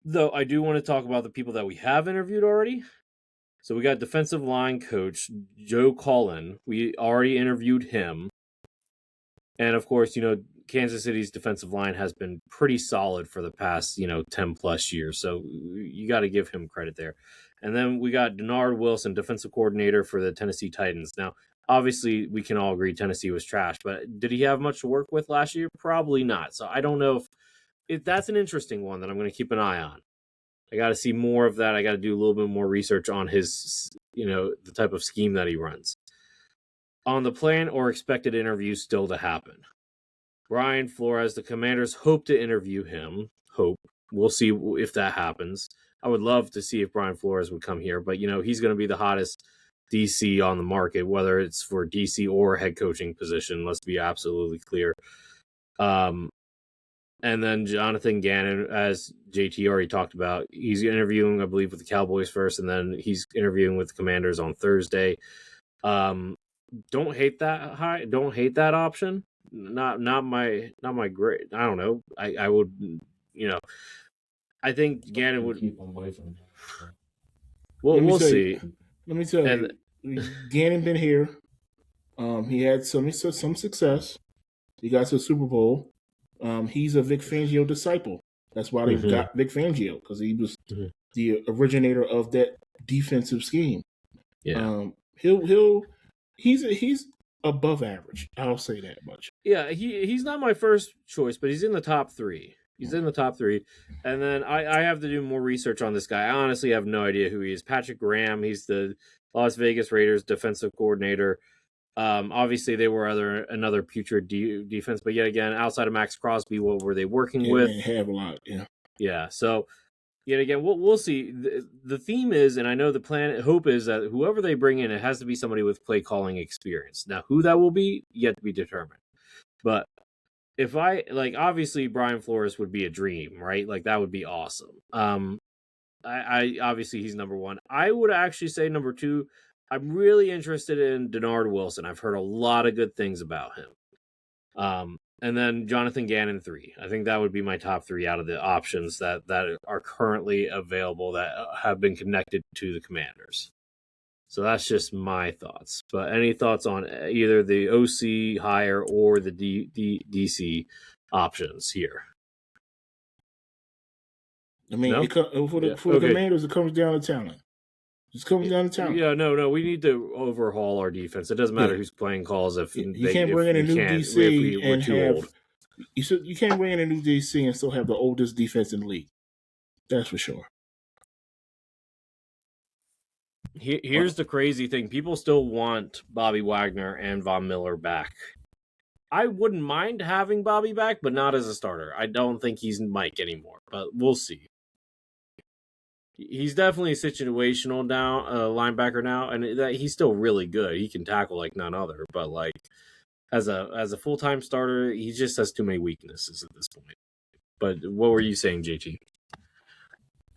Though I do want to talk about the people that we have interviewed already. So we got defensive line coach Joe Cullen. We already interviewed him. And of course, Kansas City's defensive line has been pretty solid for the past, 10 plus years. So you got to give him credit there. And then we got Denard Wilson, defensive coordinator for the Tennessee Titans. Now, obviously, we can all agree Tennessee was trash, but did he have much to work with last year? Probably not. So I don't know if that's an interesting one that I'm going to keep an eye on. I got to see more of that. I got to do a little bit more research on his, the type of scheme that he runs. On the plan or expected interviews still to happen. Brian Flores, the Commanders hope to interview him. We'll see if that happens. I would love to see if Brian Flores would come here, but, he's going to be the hottest DC on the market, whether it's for DC or head coaching position. Let's be absolutely clear. And then Jonathan Gannon, as JT already talked about, he's interviewing, I believe, with the Cowboys first, and then he's interviewing with the Commanders on Thursday. Don't hate that option. Not my great. I don't know. I would, I think Gannon would keep him away from him. Well, we'll see. Let me tell you, Gannon been here. He had some success. He got to the Super Bowl. He's a Vic Fangio disciple. That's why they got Vic Fangio, because he was the originator of that defensive scheme. Yeah. He's above average. I'll say that much. Yeah, he's not my first choice, but he's in the top 3. He's in the top 3. And then I have to do more research on this guy. I honestly have no idea who he is. Patrick Graham, he's the Las Vegas Raiders defensive coordinator. Obviously, they were another putrid defense, but yet again, outside of Max Crosby, what were they working with? They have a lot, yeah. Yeah, so yet again, we'll see. The theme is, and I know the hope is that whoever they bring in, it has to be somebody with play calling experience. Now, who that will be, yet to be determined. But if obviously Brian Flores would be a dream, right? Like, that would be awesome. I obviously he's number 1. I would actually say number 2. I'm really interested in Denard Wilson. I've heard a lot of good things about him. And then Jonathan Gannon 3. I think that would be my top 3 out of the options that are currently available that have been connected to the Commanders. So that's just my thoughts. But any thoughts on either the OC hire or the DC options here? I mean, for the Commanders, it comes down to talent. Just comes down to talent. Yeah, no, we need to overhaul our defense. It doesn't matter who's playing calls if you can't bring in a new DC and have. You can't bring in a new DC and still have the oldest defense in the league. That's for sure. Here's the crazy thing: people still want Bobby Wagner and Von Miller back. I wouldn't mind having Bobby back, but not as a starter. I don't think he's Mike anymore, but we'll see. He's definitely a situational linebacker now, and he's still really good. He can tackle like none other, but like as a full-time starter, he just has too many weaknesses at this point. But what were you saying, JT?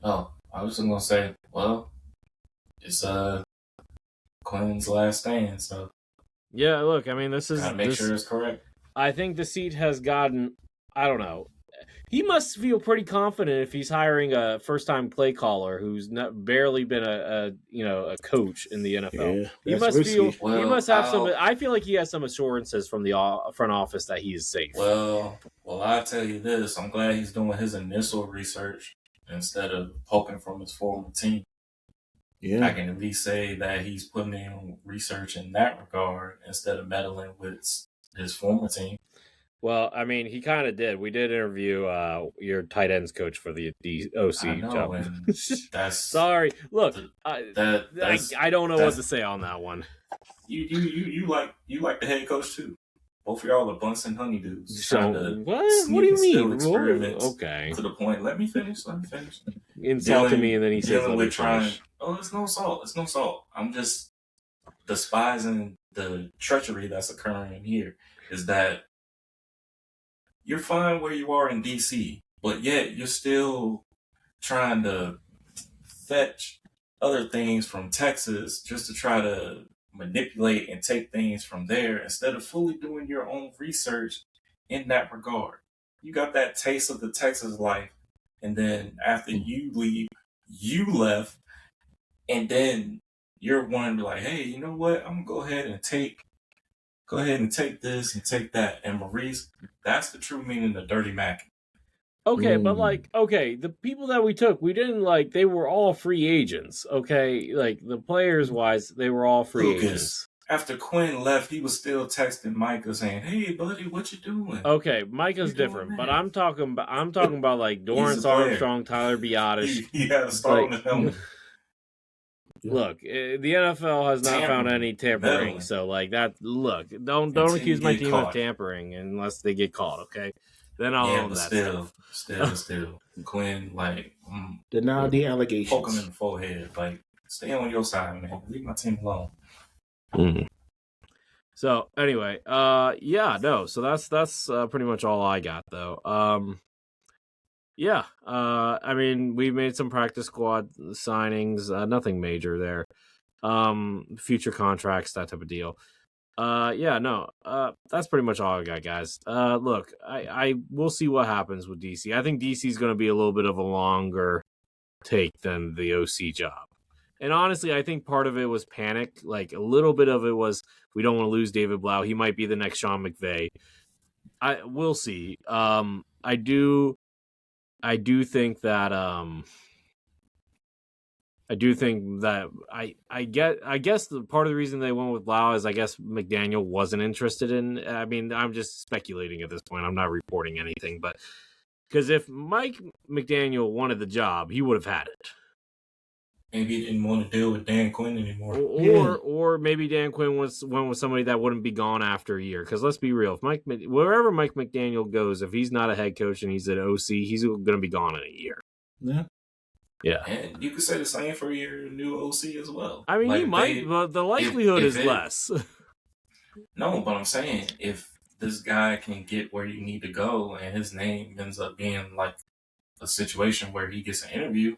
Oh, I was just gonna say, well, it's Quinn's last stand, so yeah. Look, I mean, gotta make sure it's correct. I think the seat has gotten. I don't know. He must feel pretty confident if he's hiring a first-time play caller who's barely been a coach in the NFL. Yeah, he must risky. He must have some. I feel like he has some assurances from the front office that he is safe. Well, I tell you this: I'm glad he's doing his initial research instead of poking from his former team. Yeah, I can at least say that he's putting in research in that regard instead of meddling with his former team. Well, I mean, he kind of did. We did interview your tight ends coach for the OC I know, job. and that's sorry. Look, I don't know what to say on that one. You like the head coach too. Both of y'all are Bunsen honeydews. So what? What do you mean? Experiments okay. To the point. Let me finish. Insulted me, and then he says, "Let me finish." Oh, it's no salt. I'm just despising the treachery that's occurring here. Is that you're fine where you are in DC. but yet you're still trying to fetch other things from Texas just to try to manipulate and take things from there instead of fully doing your own research in that regard. You got that taste of the Texas life, and then after you leave, you left, and then you're wanting to be like, hey, you know what? I'm gonna go ahead and take this and take that. And Maurice, that's the true meaning of dirty Mac. Okay, but the people that we took, we didn't they were all free agents, okay? Like, the players wise, they were all free agents. After Quinn left, he was still texting Micah saying, hey, buddy, what you doing? Okay, Micah's different, but I'm talking about like Dorrance Armstrong, Tyler Biadasz. He had a star on his helmet. Look, the NFL has not found any tampering, so that. Look, don't accuse my team of tampering unless they get caught. Okay, then I'll own that. Still, Quinn deny the allegations. Poke him in the forehead. Stay on your side, man. Leave my team alone. Mm. So anyway, so that's pretty much all I got though. I mean, we made some practice squad signings, nothing major there. Future contracts, that type of deal. That's pretty much all I got, guys. Look, I will see what happens with DC. I think DC is going to be a little bit of a longer take than the OC job. And honestly, I think part of it was panic. Like, a little bit of it was, we don't want to lose David Blau. He might be the next Sean McVay. We'll see. I do think that I guess the part of the reason they went with Blau is I guess McDaniel wasn't interested in. I mean, I'm just speculating at this point. I'm not reporting anything, but because if Mike McDaniel wanted the job, he would have had it. Maybe he didn't want to deal with Dan Quinn anymore. Or maybe Dan Quinn went with somebody that wouldn't be gone after a year. Because let's be real, if wherever Mike McDaniel goes, if he's not a head coach and he's an OC, he's going to be gone in a year. Yeah. And you could say the same for your new OC as well. I mean, he might, but the likelihood is less. No, but I'm saying, if this guy can get where you need to go and his name ends up being like a situation where he gets an interview,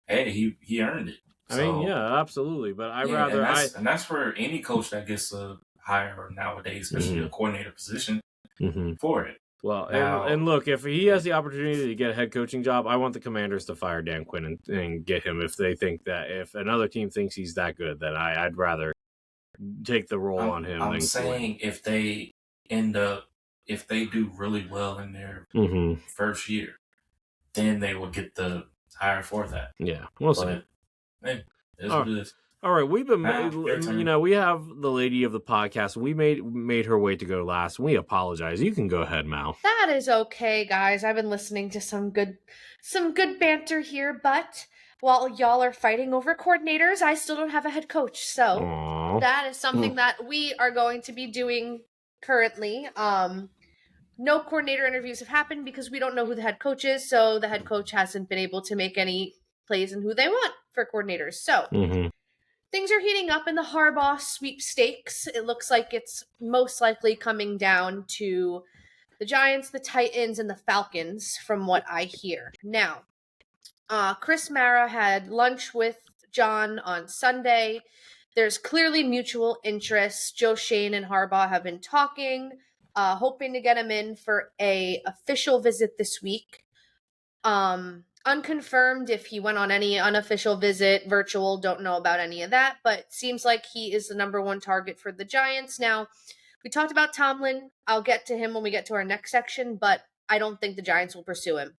hey, he earned it. I mean, yeah, absolutely. But and that's for any coach that gets a hire nowadays, especially a coordinator position for it. Well, and look, if he has the opportunity to get a head coaching job, I want the Commanders to fire Dan Quinn and get him if they think that if another team thinks he's that good, then I'd rather take the role on him. I'm saying Quinn. if they do really well in their first year, then they will get the hire for that. Yeah, we'll see. Hey, what it is. All right, we've been, we have the lady of the podcast. We made her wait to go last. We apologize. You can go ahead, Mal. That is okay, guys. I've been listening to some good banter here, but while y'all are fighting over coordinators, I still don't have a head coach. So that is something that we are going to be doing currently. No coordinator interviews have happened because we don't know who the head coach is, so the head coach hasn't been able to make any plays in who they want for coordinators. So things are heating up in the Harbaugh sweepstakes. It looks like it's most likely coming down to the Giants, the Titans, and the Falcons, from what I hear. Now, Chris Mara had lunch with John on Sunday. There's clearly mutual interest. Joe Shane and Harbaugh have been talking, hoping to get him in for a official visit this week. Unconfirmed if he went on any unofficial visit, virtual, don't know about any of that, but seems like he is the number one target for the Giants. Now, we talked about Tomlin. I'll get to him when we get to our next section, but I don't think the Giants will pursue him.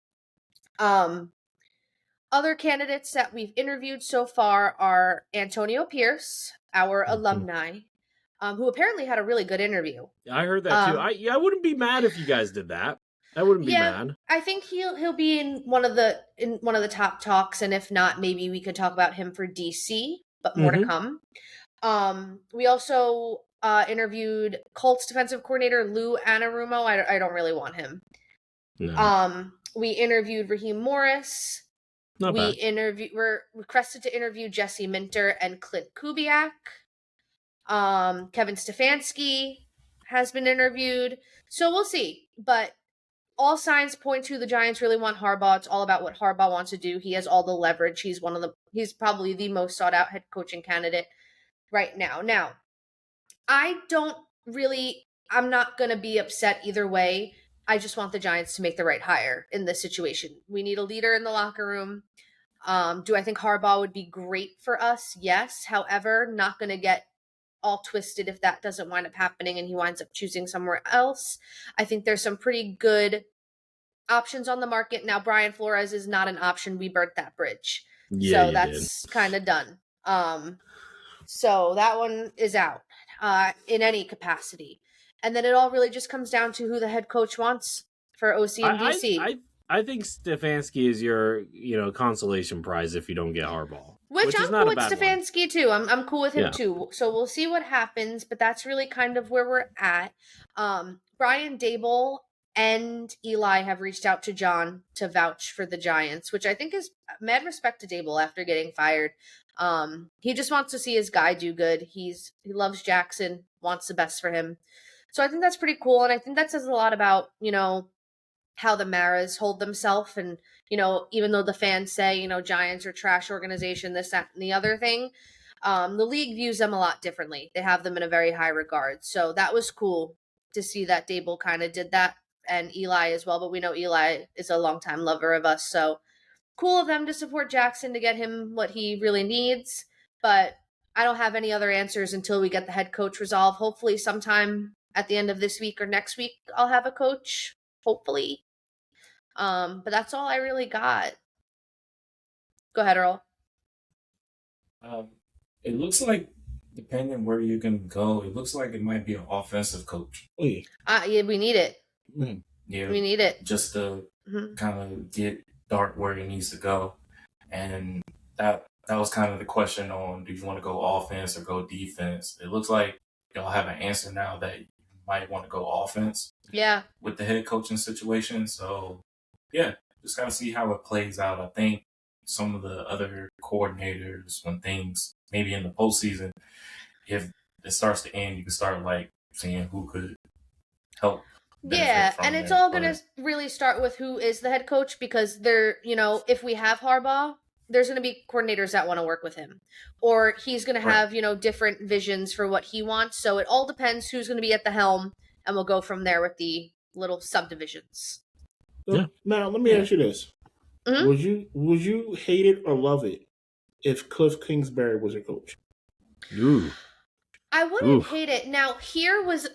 Other candidates that we've interviewed so far are Antonio Pierce, our alumni, who apparently had a really good interview. I heard that too. I wouldn't be mad if you guys did that. I wouldn't be mad. I think he'll be in one of the top talks, and if not, maybe we could talk about him for DC, but more to come. We also interviewed Colts defensive coordinator Lou Anarumo. I don't really want him. No. We interviewed Raheem Morris. Not bad. We're requested to interview Jesse Minter and Clint Kubiak. Kevin Stefanski has been interviewed. So we'll see. But all signs point to the Giants really want Harbaugh. It's all about what Harbaugh wants to do. He has all the leverage. He's probably the most sought out head coaching candidate right now. Now, I'm not going to be upset either way. I just want the Giants to make the right hire in this situation. We need a leader in the locker room. Do I think Harbaugh would be great for us? Yes. However, not going to get all twisted if that doesn't wind up happening and he winds up choosing somewhere else. I think there's some pretty good options on the market. Now, Brian Flores is not an option. We burnt that bridge. Yeah, so that's kind of done. So that one is out in any capacity. And then it all really just comes down to who the head coach wants for OC and DC. I think Stefanski is your, consolation prize if you don't get Harbaugh. Which I'm cool with Stefanski too. I'm cool with him too. So we'll see what happens, but that's really kind of where we're at. Brian Daboll and Eli have reached out to John to vouch for the Giants, which I think is mad respect to Daboll after getting fired. He just wants to see his guy do good. He loves Jackson, wants the best for him. So I think that's pretty cool. And I think that says a lot about, how the Maras hold themselves. And, even though the fans say, Giants are trash organization, this, that, and the other thing, the league views them a lot differently. They have them in a very high regard. So that was cool to see that Daboll kind of did that, and Eli as well. But we know Eli is a longtime lover of us. So cool of them to support Jackson to get him what he really needs. But I don't have any other answers until we get the head coach resolved. Hopefully sometime at the end of this week or next week, I'll have a coach. Hopefully. But that's all I really got. Go ahead, Earl. It looks like, depending where you can go, it looks like it might be an offensive coach. Yeah, we need it. Yeah, we need it. Just to kind of get Dart where he needs to go. And that was kind of the question on, do you want to go offense or go defense? It looks like y'all have an answer now that you might want to go offense. Yeah. With the head coaching situation. So, yeah, just got to see how it plays out. I think some of the other coordinators, when things, maybe in the postseason, if it starts to end, you can start seeing who could help. Yeah, and it's all going to really start with who is the head coach, because if we have Harbaugh, there's going to be coordinators that want to work with him, or he's going to have, different visions for what he wants. So it all depends who's going to be at the helm, and we'll go from there with the little subdivisions. Yeah. Now, let me ask you this. Mm-hmm. Would you hate it or love it if Cliff Kingsbury was your coach? Ooh. I wouldn't hate it. Now, here was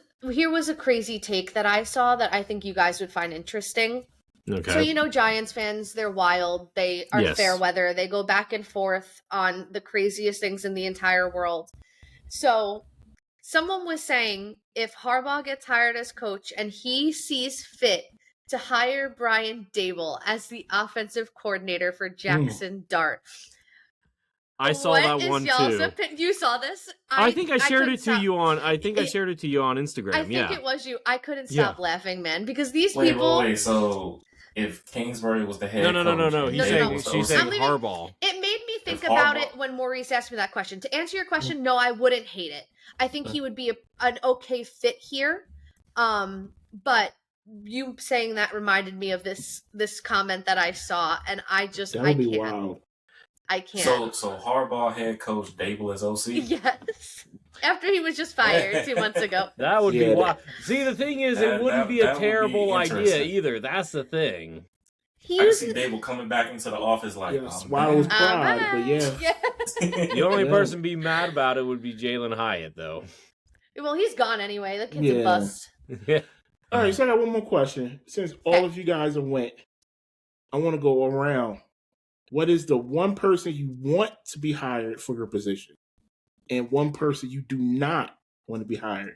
a crazy take that I saw that I think you guys would find interesting. Okay. So, Giants fans, they're wild. They are fair weather. They go back and forth on the craziest things in the entire world. So someone was saying if Harbaugh gets hired as coach and he sees fit to hire Brian Daboll as the offensive coordinator for Jackson Dart. I saw that one too. You saw this? I think I shared it to you on. I think I shared it to you on Instagram. I think it was you. I couldn't stop laughing, man, because these people. Wait. So if Kingsbury was the head coach, no. She's saying Harbaugh. It made me think about it when Maurice asked me that question. To answer your question, no, I wouldn't hate it. I think he would be an okay fit here. But you saying that reminded me of this comment that I saw, and I can't. Wild. I can't. So Harbaugh head coach, Daboll as OC? Yes. After he was just fired 2 months ago. That would be wild. See, the thing is, it wouldn't be a terrible idea either. That's the thing. I can see Daboll coming back into the office swallow his pride, but yeah. The only person be mad about it would be Jalen Hyatt, though. Well, he's gone anyway. The kid's a bust. All right, so I got one more question. Since all of you guys have went, I want to go around. What is the one person you want to be hired for your position, and one person you do not want to be hired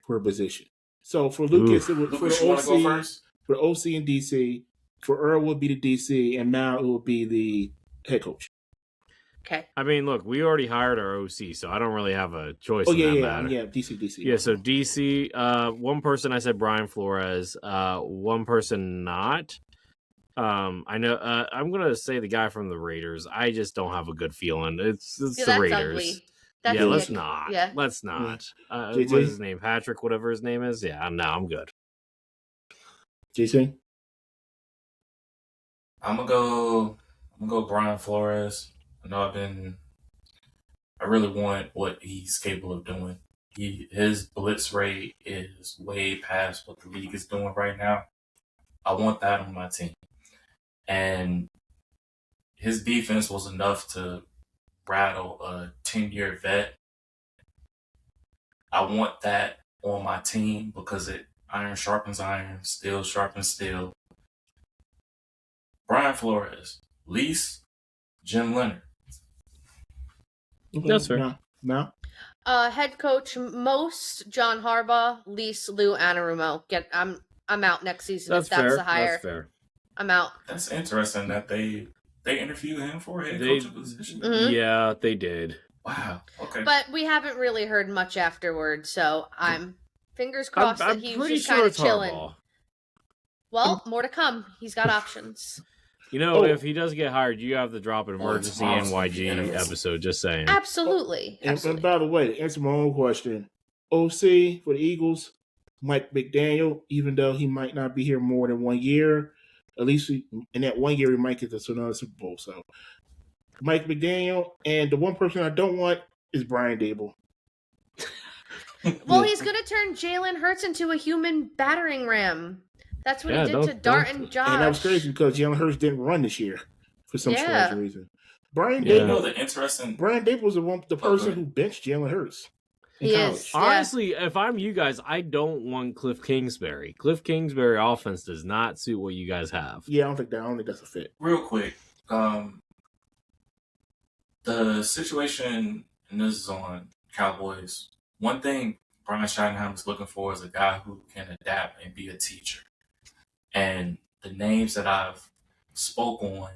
for a position? So for Lucas, it would for the OC, for OC and DC. For Earl, would be the DC, and Mal, it would be the head coach. Okay. I mean, look, we already hired our OC, so I don't really have a choice in that matter. Yeah, DC. Yeah, so DC, one person I said Brian Flores, one person not. I know. I'm gonna say the guy from the Raiders. I just don't have a good feeling. It's the Raiders. Ugly. Let's not. Yeah. Let's not. What is his name? Patrick, whatever his name is. Yeah, no, I'm good. JC? I'm gonna go Brian Flores. I know I really want what he's capable of doing. His blitz rate is way past what the league is doing right now. I want that on my team. And his defense was enough to rattle a 10-year vet. I want that on my team because iron sharpens iron, steel sharpens steel. Brian Flores, least Jim Leonard. Okay. That's fair. Now, Head coach most John Harbaugh, least Lou Anarumo. I'm out next season That's if that's fair. the hire. That's fair. I'm out. That's interesting that they interviewed him for a head coaching position. Mhm. Yeah, they did. Wow. Okay. But we haven't really heard much afterward, so I'm fingers crossed that he was just kind of chilling. Harbaugh. Well, more to come. He's got options. You know, if he does get hired, you have to drop an emergency tomorrow's NYG gonna be episode. Just saying. Absolutely. and by the way, to answer my own question, OC for the Eagles, Mike McDaniel, even though he might not be here more than 1 year, at least in that 1 year he might get to another Super Bowl. So Mike McDaniel, and the one person I don't want is Brian Dable. Well, he's going to turn Jalen Hurts into a human battering ram. That's what he did to Dart and Josh. And that was crazy because Jalen Hurts didn't run this year for some strange reason. Brian You Dable, know the interesting. Brian Dable was the person who benched Jalen Hurts. He is. Yeah. Honestly, if I'm you guys, I don't want Cliff Kingsbury. Cliff Kingsbury offense does not suit what you guys have. Yeah, I don't think that's a fit. Real quick, the situation, and this is on Cowboys. One thing Brian Schottenheimer is looking for is a guy who can adapt and be a teacher. And the names that I've spoke on,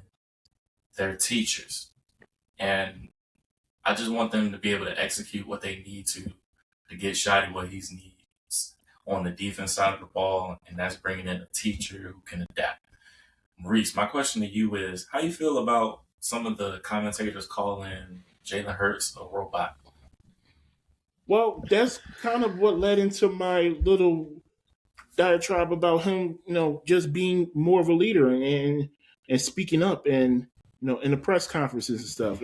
they're teachers. And I just want them to be able to execute what they need to get Shotty what he needs on the defense side of the ball, and that's bringing in a teacher who can adapt. Maurice, my question to you is, how you feel about some of the commentators calling Jalen Hurts a robot? Well, that's kind of what led into my little diatribe about him, just being more of a leader and speaking up and, in the press conferences and stuff.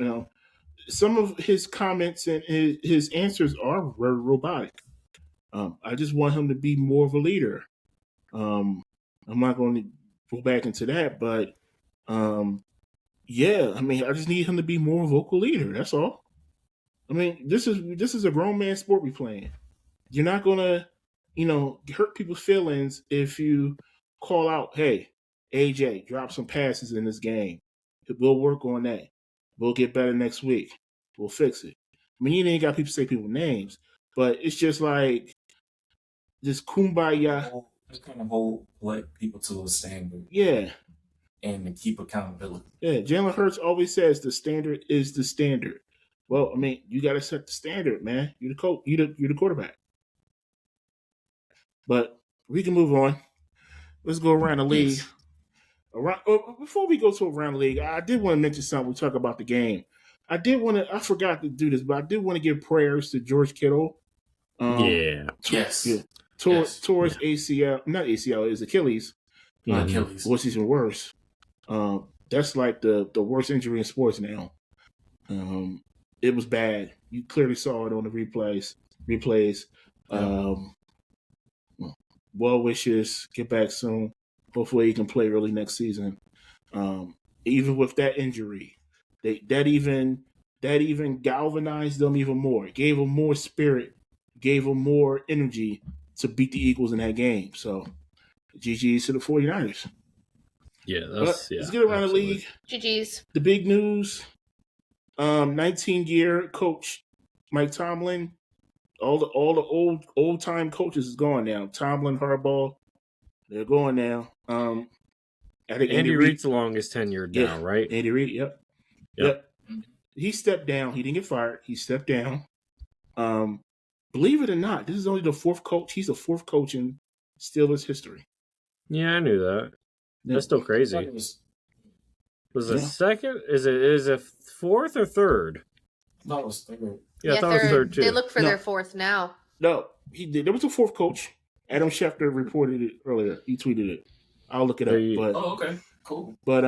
Some of his comments and his answers are very robotic. I just want him to be more of a leader. I'm not going to go back into that, but yeah, I just need him to be more vocal leader. That's all. This is a grown man sport we playing. You're not gonna, hurt people's feelings if you call out, "Hey, AJ, drop some passes in this game. We'll work on that. We'll get better next week. We'll fix it." You ain't got people say people's names, but it's just like this kumbaya. Just kind of hold people to a standard. Yeah. And to keep accountability. Yeah, Jalen Hurts always says the standard is the standard. Well, you got to set the standard, man. You're the coach. You're the quarterback. But we can move on. Let's go around the league. Yes. Before we go to around the league, I did want to mention something. We talk about the game. I forgot to do this, but I did want to give prayers to George Kittle. Yes. Yeah. Towards ACL, not ACL, is Achilles. Achilles. What's even worse? That's like the worst injury in sports now. It was bad. You clearly saw it on the replays. Well wishes. Get back soon. Hopefully he can play early next season. Even with that injury, that even galvanized them even more. It gave them more spirit. Gave them more energy to beat the Eagles in that game. So, GG's to the 49ers. Yeah, let's get around the league. GG's. The big news: 19-year coach Mike Tomlin. All the old time coaches is gone now. Tomlin, Harbaugh, they're going now. I think Andy Reid's the longest tenured now, right? Andy Reid, yep. He stepped down. He didn't get fired. He stepped down. Believe it or not, this is only the fourth coach. He's the fourth coach in Steelers history. Yeah, I knew that. That's still crazy. Was it second? Is it fourth or third? No, it was third. Yeah, I thought it was third too. They look for their fourth now. No, he did. There was a fourth coach. Adam Schefter reported it earlier. He tweeted it. I'll look it up. Okay. Cool. But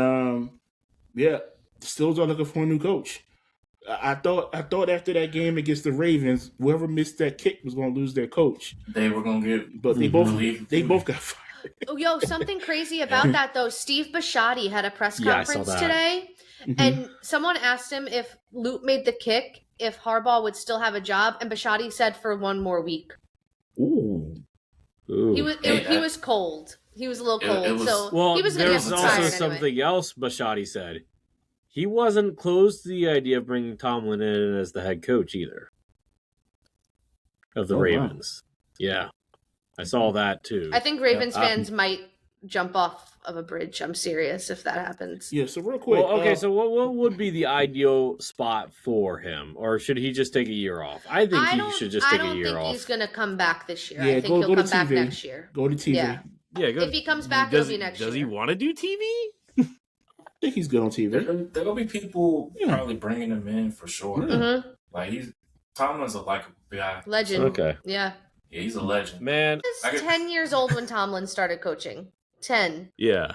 yeah, the Steelers are looking for a new coach. I thought after that game against the Ravens, whoever missed that kick was going to lose their coach. They were going to get, but they both got fired. Oh, yo, something crazy about that though. Steve Bisciotti had a press conference today, and someone asked him if Luke made the kick, if Harbaugh would still have a job, and Bisciotti said for 1 more week. Ooh. He was cold. He was a little cold. He was going to get also fired something else Bisciotti said. He wasn't close to the idea of bringing Tomlin in as the head coach either of the Ravens. Wow. Yeah, I saw that too. I think Ravens fans might jump off of a bridge. I'm serious if that happens. Yeah, so real quick. Well, okay, so what would be the ideal spot for him? Or should he just take a year off? I think he should just take a year off. I don't think he's going to come back this year. Yeah, I think he'll come back next year. Go to TV. Yeah, if he comes back, it'll be next year. Does he want to do TV? I think he's good on TV. There'll be people probably bringing him in for sure. Mm-hmm. Like Tomlin's a likable guy. Legend. Okay. Yeah. Yeah, he's a legend. Man. He was 10 years old when Tomlin started coaching. 10. Yeah.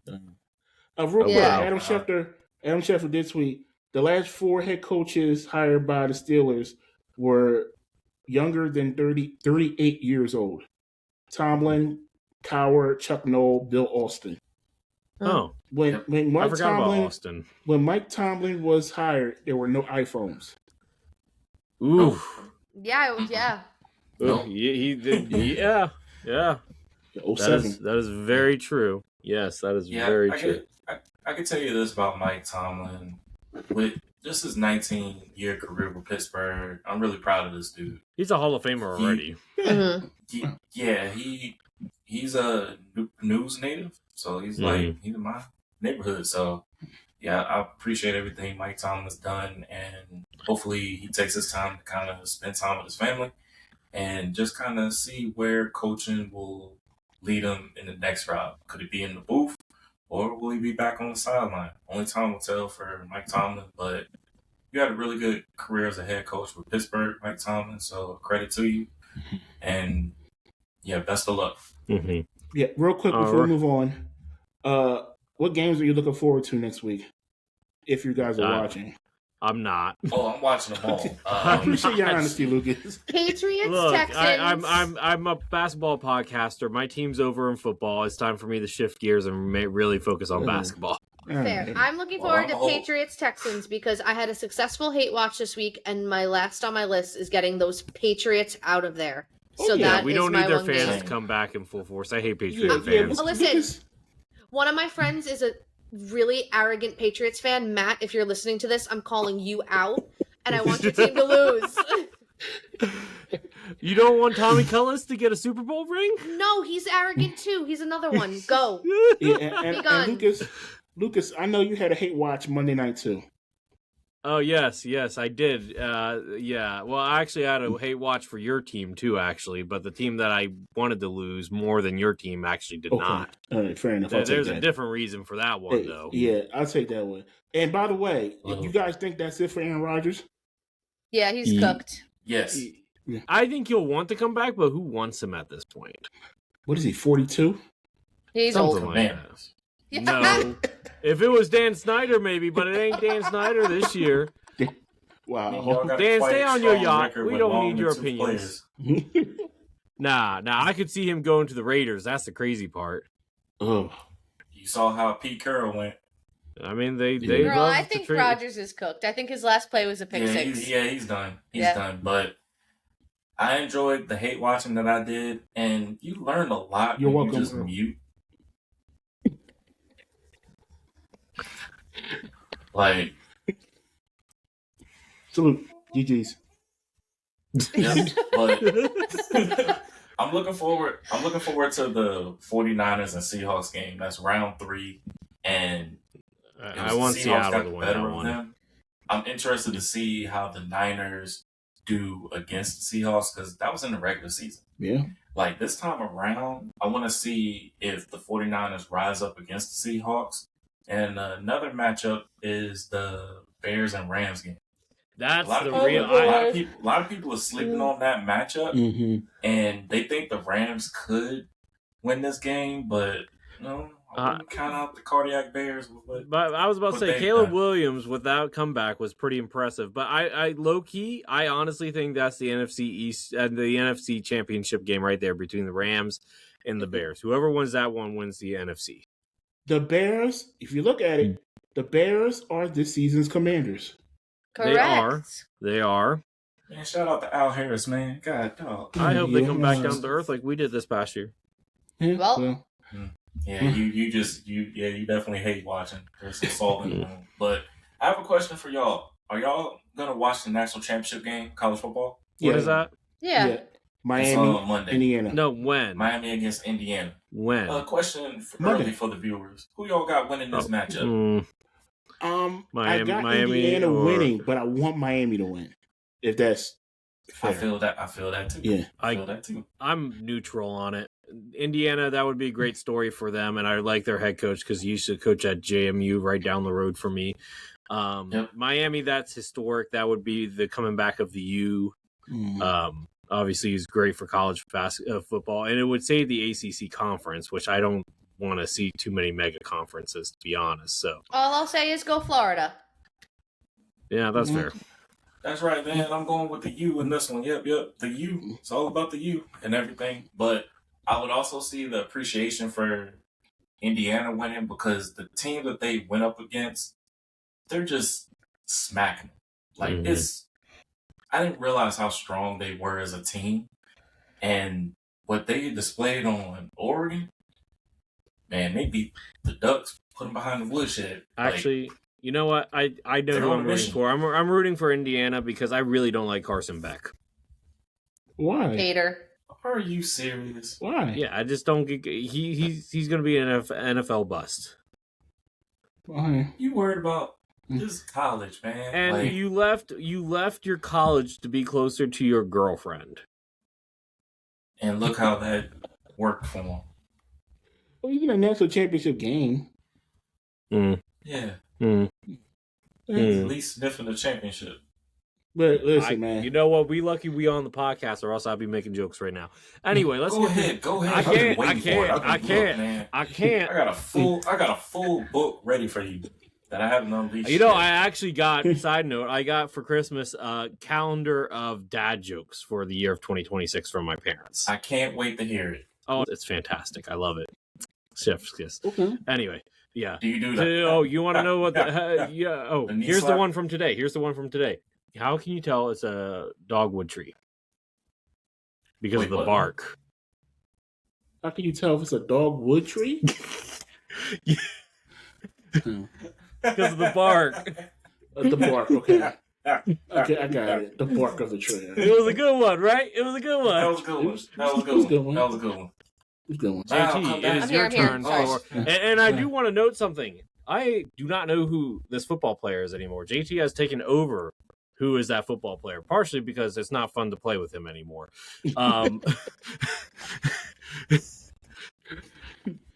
Real quick, Adam Schefter did tweet, the last 4 head coaches hired by the Steelers were younger than 38 years old. Tomlin, Cowher, Chuck Noll, Bill Austin. Oh. When Mike Tomlin was hired, there were no iPhones. Ooh. Yeah. No. Yeah. 07. That is very true. Yes, that is very true. I can tell you this about Mike Tomlin. With just his 19-year career with Pittsburgh, I'm really proud of this dude. He's a Hall of Famer already. He's a news native, so he's like he's in my neighborhood. So yeah, I appreciate everything Mike Tomlin's done, and hopefully he takes his time to kind of spend time with his family and just kind of see where coaching will lead him in the next route. Could it be in the booth, or will he be back on the sideline? Only time will tell for Mike Tomlin, but you had a really good career as a head coach with Pittsburgh, Mike Tomlin, so credit to you. And yeah, best of luck. Mm-hmm. Yeah, real quick before we move on, what games are you looking forward to next week? If you guys are watching. I'm not. Oh, I'm watching them all. I appreciate your honesty, Lucas. Patriots, Texans. I'm a basketball podcaster. My team's over in football. It's time for me to shift gears and really focus on basketball. Fair. I'm looking forward to Patriots, Texans because I had a successful hate watch this week, and my last on my list is getting those Patriots out of there. So we don't need their fans to come back in full force. I hate Patriot fans. Listen, one of my friends is a really arrogant Patriots fan. Matt, if you're listening to this, I'm calling you out, and I want your team to lose. You don't want Tommy Cullis to get a Super Bowl ring? No, he's arrogant too. He's another one. Go. And Lucas, I know you had a hate watch Monday night too. Oh, yes, I did. Yeah. Well, I actually had a hate watch for your team, too, actually. But the team that I wanted to lose more than your team actually did not. All right, fair enough. There's a different reason for that one, though. Yeah, I'll take that one. And by the way, you guys think that's it for Aaron Rodgers? Yeah, he's cooked. Yes. I think he'll want to come back, but who wants him at this point? What is he, 42? He's something old. Like that. No. If it was Dan Snyder, maybe, but it ain't Dan Snyder this year. Wow. Dan, stay on your yacht. We don't need your opinions. Nah. I could see him going to the Raiders. That's the crazy part. Oh. You saw how Pete Carroll went. I mean, they Girl, I think Rodgers is cooked. I think his last play was a pick six. He's done. He's done. But I enjoyed the hate watching that I did, and you learned a lot You're when welcome, you just mute. Like, salute, GG's. Yeah, but I'm looking forward to the 49ers and Seahawks game. That's round 3, and I want Seattle to win that one. Them. I'm interested to see how the Niners do against the Seahawks because that was in the regular season. Yeah. Like this time around, I want to see if the 49ers rise up against the Seahawks. And another matchup is the Bears and Rams game. That's a lot of people are sleeping on that matchup, and they think the Rams could win this game, but no, I wouldn't count out the cardiac Bears. But I was about to say Caleb Williams without comeback was pretty impressive. But I low key, I honestly think that's the NFC East and the NFC Championship game right there between the Rams and the Bears. Whoever wins that one wins the NFC. The Bears, if you look at it, the Bears are this season's Commanders. Correct. They are. Man, shout out to Al Harris, man. God, dog. I hope they come back down to earth like we did this past year. Yeah, well. Yeah, you definitely hate watching. There's some salt in the room. But I have a question for y'all. Are y'all gonna watch the national championship game, college football? What is that? Yeah. Miami, Monday. Indiana. No, when? Miami against Indiana. When? Question early for the viewers. Who y'all got winning this matchup? I got Indiana winning, but I want Miami to win. If that's fair. I feel that too. Yeah. I feel that too. I'm neutral on it. Indiana, that would be a great story for them, and I like their head coach because he used to coach at JMU right down the road from me. Miami, that's historic. That would be the coming back of the U. Obviously, he's great for college football, and it would save the ACC conference, which I don't want to see too many mega conferences, to be honest. So all I'll say is go Florida. Yeah, that's fair. That's right, man. I'm going with the U in this one. Yep. The U. It's all about the U and everything. But I would also see the appreciation for Indiana winning because the team that they went up against, they're just smacking. Like, I didn't realize how strong they were as a team. And what they displayed on Oregon, man, they beat the Ducks, put them behind the woodshed. Actually, you know what? I know who I'm rooting for. I'm rooting for Indiana because I really don't like Carson Beck. Why? Hater. Are you serious? Why? Yeah, I just don't get. He's going to be an NFL bust. Why? You worried about this college, man? And you left your college to be closer to your girlfriend. And look how that worked for him. Well, you get a national championship game. Yeah. At least sniffing the championship. But listen, man. You know what? We lucky we on the podcast, or else I'd be making jokes right now. Anyway, let's go ahead. I can't. I got a full book ready for you that I haven't unleashed. You know, I actually got. Side note, I got for Christmas a calendar of dad jokes for the year of 2026 from my parents. I can't wait to hear it. Oh, it's fantastic! I love it. Chef's kiss. Okay. Anyway. Yeah. Do you do that? Oh, you want to know what here's slap? the one from today. How can you tell it's a dogwood tree? Because of the bark. How can you tell if it's a dogwood tree? Because of the bark. The bark, okay. Okay, I got it. The bark of the tree. It was a good one, right? It was a good one. That was a good one. JT, it is your turn. And I do want to note something. I do not know who this football player is anymore. JT has taken over who is that football player, partially because it's not fun to play with him anymore.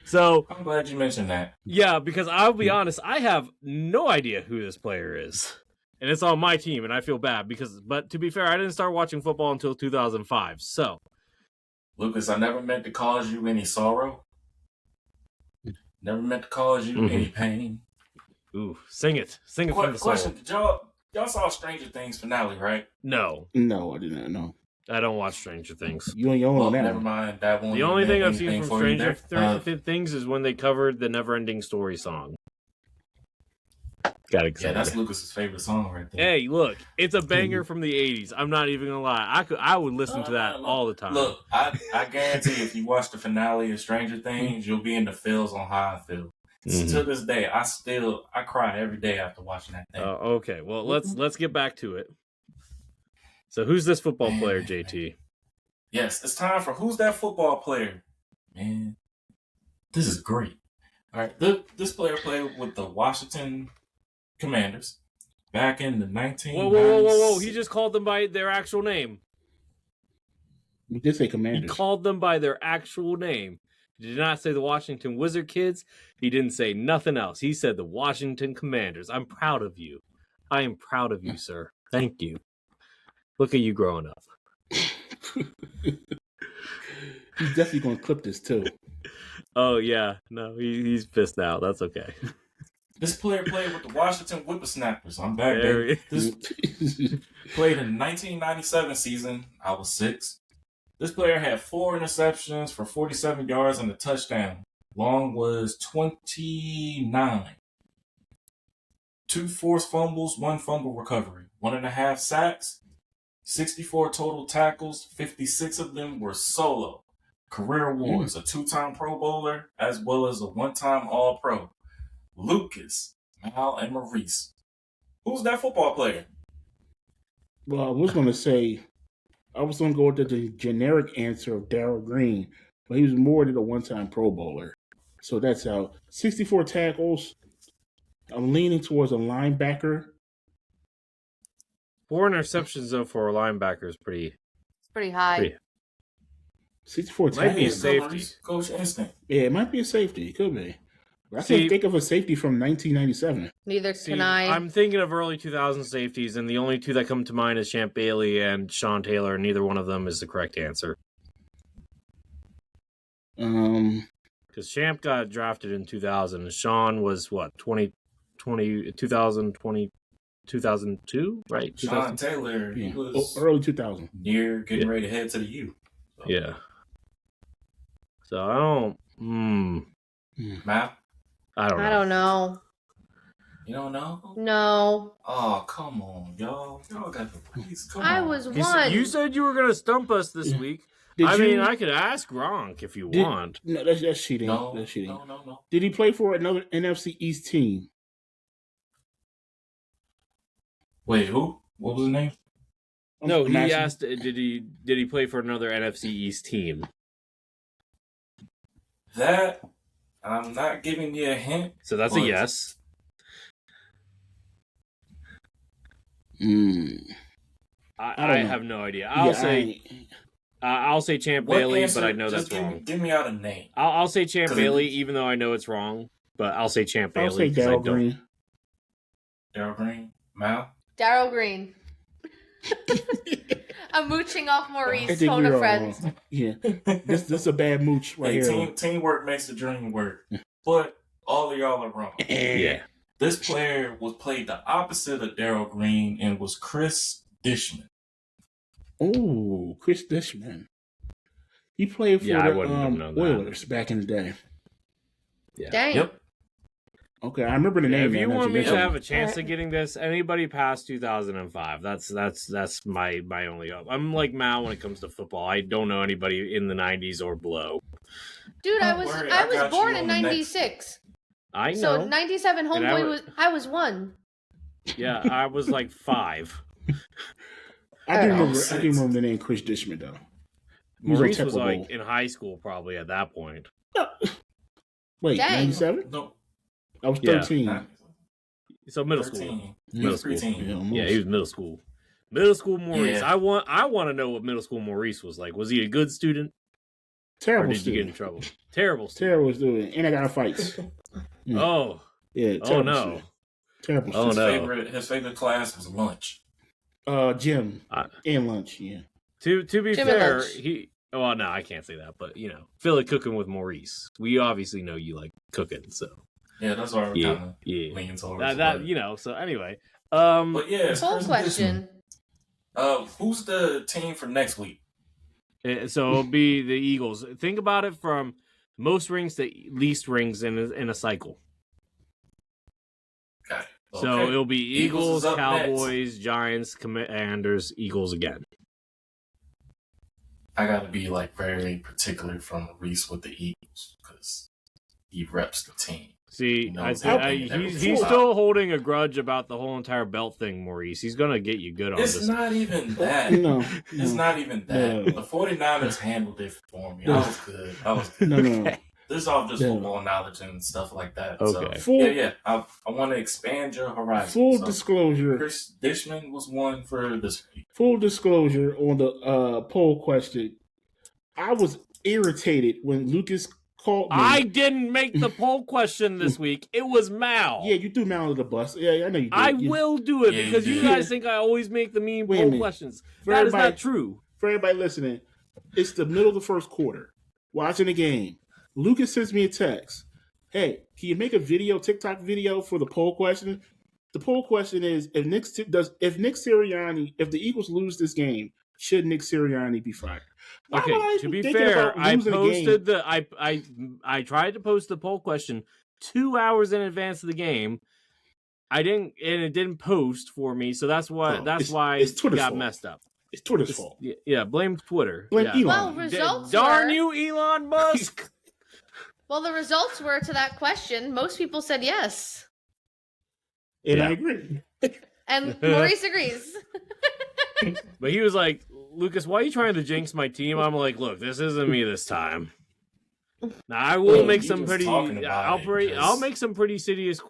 So I'm glad you mentioned that. Yeah, because I'll be honest, I have no idea who this player is. And it's on my team, and I feel bad but to be fair, I didn't start watching football until 2005. So, Lucas, I never meant to cause you any sorrow. Never meant to cause you any pain. Ooh, sing it. Sing it from the soul. Question, did y'all saw Stranger Things finale, right? No. No, I did not know. I don't watch Stranger Things. You on your own now. Never mind. That one. The only thing I've seen from Stranger Things is when they covered the Never-Ending Story song. Got excited. Yeah, that's Lucas's favorite song right there. Hey, look, it's a banger from the 80s. I'm not even gonna lie. I would listen to that all the time. Look, I guarantee if you watch the finale of Stranger Things, you'll be in the feels on how I feel. To this day, I cry every day after watching that thing. Okay, well let's get back to it. So who's this football player, JT? Yes, it's time for Who's That Football Player? Man, this is great. All right, this player played with the Washington Commanders back in the 1990s. Whoa. He just called them by their actual name. You did say Commanders. He called them by their actual name. He did not say the Washington Wizard Kids. He didn't say nothing else. He said the Washington Commanders. I'm proud of you. I am proud of you, sir. Thank you. Look at you growing up. He's definitely going to clip this, too. Oh, yeah. No, he's pissed out. That's okay. This player played with the Washington Whippersnappers. I'm back, baby. This played in the 1997 season. I was 6. This player had 4 interceptions for 47 yards and a touchdown. Long was 29. 2 forced fumbles, 1 fumble recovery, 1.5 sacks, 64 total tackles, 56 of them were solo. Career awards, a 2-time Pro Bowler, as well as a 1-time All-Pro. Lucas, Mal, and Maurice. Who's that football player? Well, I was going to go with the generic answer of Darryl Green, but he was more than a 1-time Pro Bowler. So that's how 64 tackles. I'm leaning towards a linebacker. 4 interceptions, though, for a linebacker is pretty high. 64 tackles. Might be a safety. Coach Instinct. Yeah, it might be a safety. It could be. I can't think of a safety from 1997. Neither can I. I'm thinking of early 2000 safeties, and the only 2 that come to mind is Champ Bailey and Sean Taylor, and neither one of them is the correct answer. Because Champ got drafted in 2000, and Sean was, 2002, right? Sean Taylor, he was early 2000. Near getting ready to head to the U. So. Yeah. So I don't... Matt? I don't know. You don't know? No. Oh, come on, y'all. Y'all got the please. Come I on. was one. You said you were going to stump us this week. I mean, I could ask Gronk if you want. No, that's cheating. No, that's cheating. No. Did he play for another NFC East team? Wait, who? What was his name? No, he asked, did he play for another NFC East team? That, I'm not giving you a hint. So that's a yes. I have no idea. I'll say Champ Bailey, answer? but I know Just that's wrong. Give me out a name. I'll say Champ Bailey, even though I know it's wrong. But I'll say Champ Bailey. I'll say Darryl Green. Darryl Green? Mal? Darryl Green. I'm mooching off Maurice, phone a friend. Yeah, this is a bad mooch right here. Teamwork makes the dream work, but all of y'all are wrong. Yeah, this player played the opposite of Darryl Green and was Chris Dishman. Oh, Chris Dishman. He played for the Oilers back in the day. Yeah. Dang. Yep. Okay, I remember the name. If you want me to have a chance of getting this, anybody past 2005. That's my only hope. I'm like Mal when it comes to football. I don't know anybody in the 90s or below. Dude, I was born in 96. I know. So 97 homeboy I was 1. Yeah, I was like 5. I do remember the name Chris Dishman though. Maurice was like in high school probably at that point. Wait, 97? No. I was 13. Yeah. So middle 13. school. Middle school. Yeah, he was middle school. Middle school Maurice. Yeah. I want to know what middle school Maurice was like. Was he a good student? Terrible or did student. You get in trouble? Terrible student. Terrible student. And I got in fights. Yeah. Oh. Yeah. Oh no. Student. Terrible student. His favorite class was lunch. Gym and lunch. Yeah. To be fair, well, no, I can't say that, but Philly cooking with Maurice. We obviously know you like cooking, so. Yeah, that's why we're kind of leaning towards that. So anyway, but yeah, whole question. Who's the team for next week? So it'll be the Eagles. Think about it from most rings to least rings in a cycle. Okay. So it'll be Eagles Cowboys, next. Giants, Commanders, Eagles again. I gotta be very particular from Maurice with the Eagles because he reps the team. See, he's still holding a grudge about the whole entire belt thing, Maurice. He's going to get you good on this. It's not even that. It's not even that. The 49ers handled it for me. I was good. No. This is all just football knowledge and stuff like that. Okay. So, I want to expand your horizon. Full disclosure. Chris Dishman was one for this week. Full disclosure on the poll question. I was irritated when Lucas called me. I didn't make the poll question this week. It was Mal. Yeah, you threw Mal under the bus. Yeah, I know you did. I will do it because you guys think I always make the mean poll questions. That is not true. For everybody listening, it's the middle of the first quarter. Watching the game. Lucas sends me a text. Hey, can you make a TikTok video for the poll question? The poll question is: if Nick Sirianni, if the Eagles lose this game, should Nick Sirianni be fired? Okay, to be fair, I posted I tried to post the poll question 2 hours in advance of the game. I didn't, and it didn't post for me, so that's why it got messed up. It's Twitter's fault. Yeah, blame Twitter. Blame Elon. Well, results darn you, Elon Musk. Well, the results were to that question. Most people said yes. And I agree. And Maurice agrees. But he was like, Lucas, why are you trying to jinx my team? I'm like, look, this isn't me this time. Now I will make some pretty. I'll make some pretty serious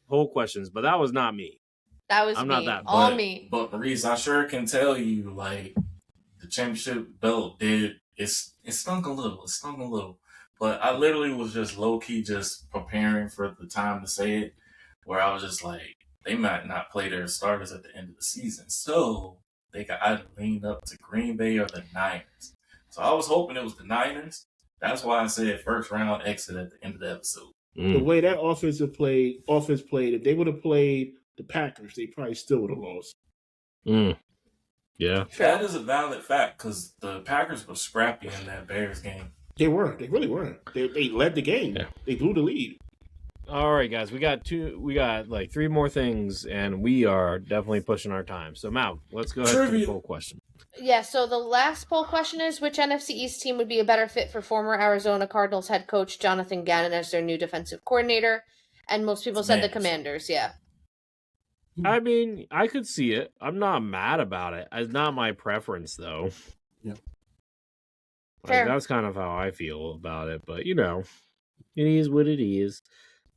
poll questions, but that was not me. That was all me. But Maurice, I sure can tell you, like, the championship belt it stunk a little. But I literally was just low key just preparing for the time to say it, where I was just like, they might not play their starters at the end of the season, so they could either lean up to Green Bay or the Niners. So I was hoping it was the Niners. That's why I said first round exit at the end of the episode. The way that offense played, if they would have played the Packers, they probably still would have lost. Yeah. That is a valid fact, because the Packers were scrappy in that Bears game. They were. They really were. They led the game. Yeah. They blew the lead. All right, guys. We got like 3 more things, and we are definitely pushing our time. So, Mal, let's go ahead to the poll question. Yeah, so the last poll question is, which NFC East team would be a better fit for former Arizona Cardinals head coach Jonathan Gannon as their new defensive coordinator? And most people said the Commanders, yeah. I mean, I could see it. I'm not mad about it. It's not my preference, though. Yeah. Fair. That's kind of how I feel about it, but, it is what it is.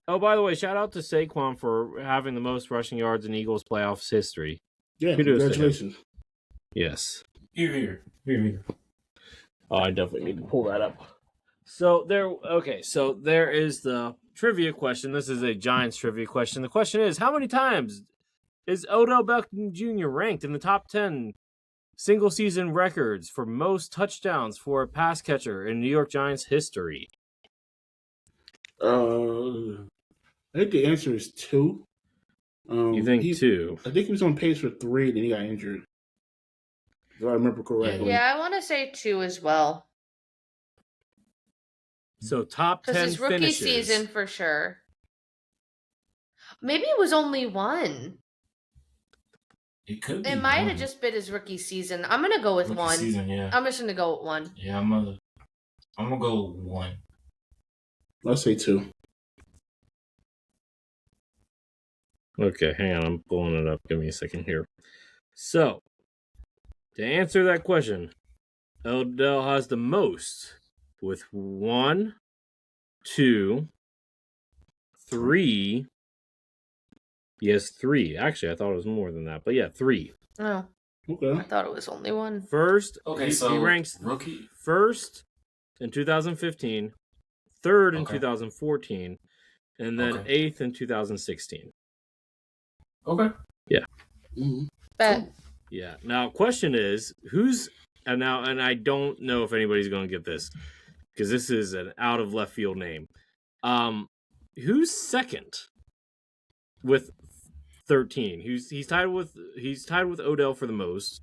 Oh, by the way, shout out to Saquon for having the most rushing yards in Eagles playoffs history. Yeah, congratulations. Yes. Here. Oh, I definitely need to pull that up. So there is the trivia question. This is a Giants trivia question. The question is, how many times is Odell Beckham Jr. ranked in the top 10 single-season records for most touchdowns for a pass catcher in New York Giants history? I think the answer is 2. You think 2? I think he was on pace for 3, then he got injured. If I remember correctly. Yeah, I want to say 2 as well. So top 10 because his rookie finishes. Season for sure. Maybe it was only 1. It could be. It might have just been his rookie season. I'm gonna go with 1. Season, yeah. I'm just gonna go with 1. Yeah, I'm gonna go with 1. I'll say 2. Okay, hang on. I'm pulling it up. Give me a second here. So, to answer that question, Odell has the most with 1, 2, 3. He has 3. Actually, I thought it was more than that. But yeah, 3. Oh. Okay. I thought it was only 1. First, so he ranks rookie first in 2015, third in 2014, and then 8th in 2016. Okay. Yeah. Mm-hmm. Bet. Yeah. Now, question is, and I don't know if anybody's going to get this because this is an out of left field name. Who's second with 13? He's tied with Odell for the most,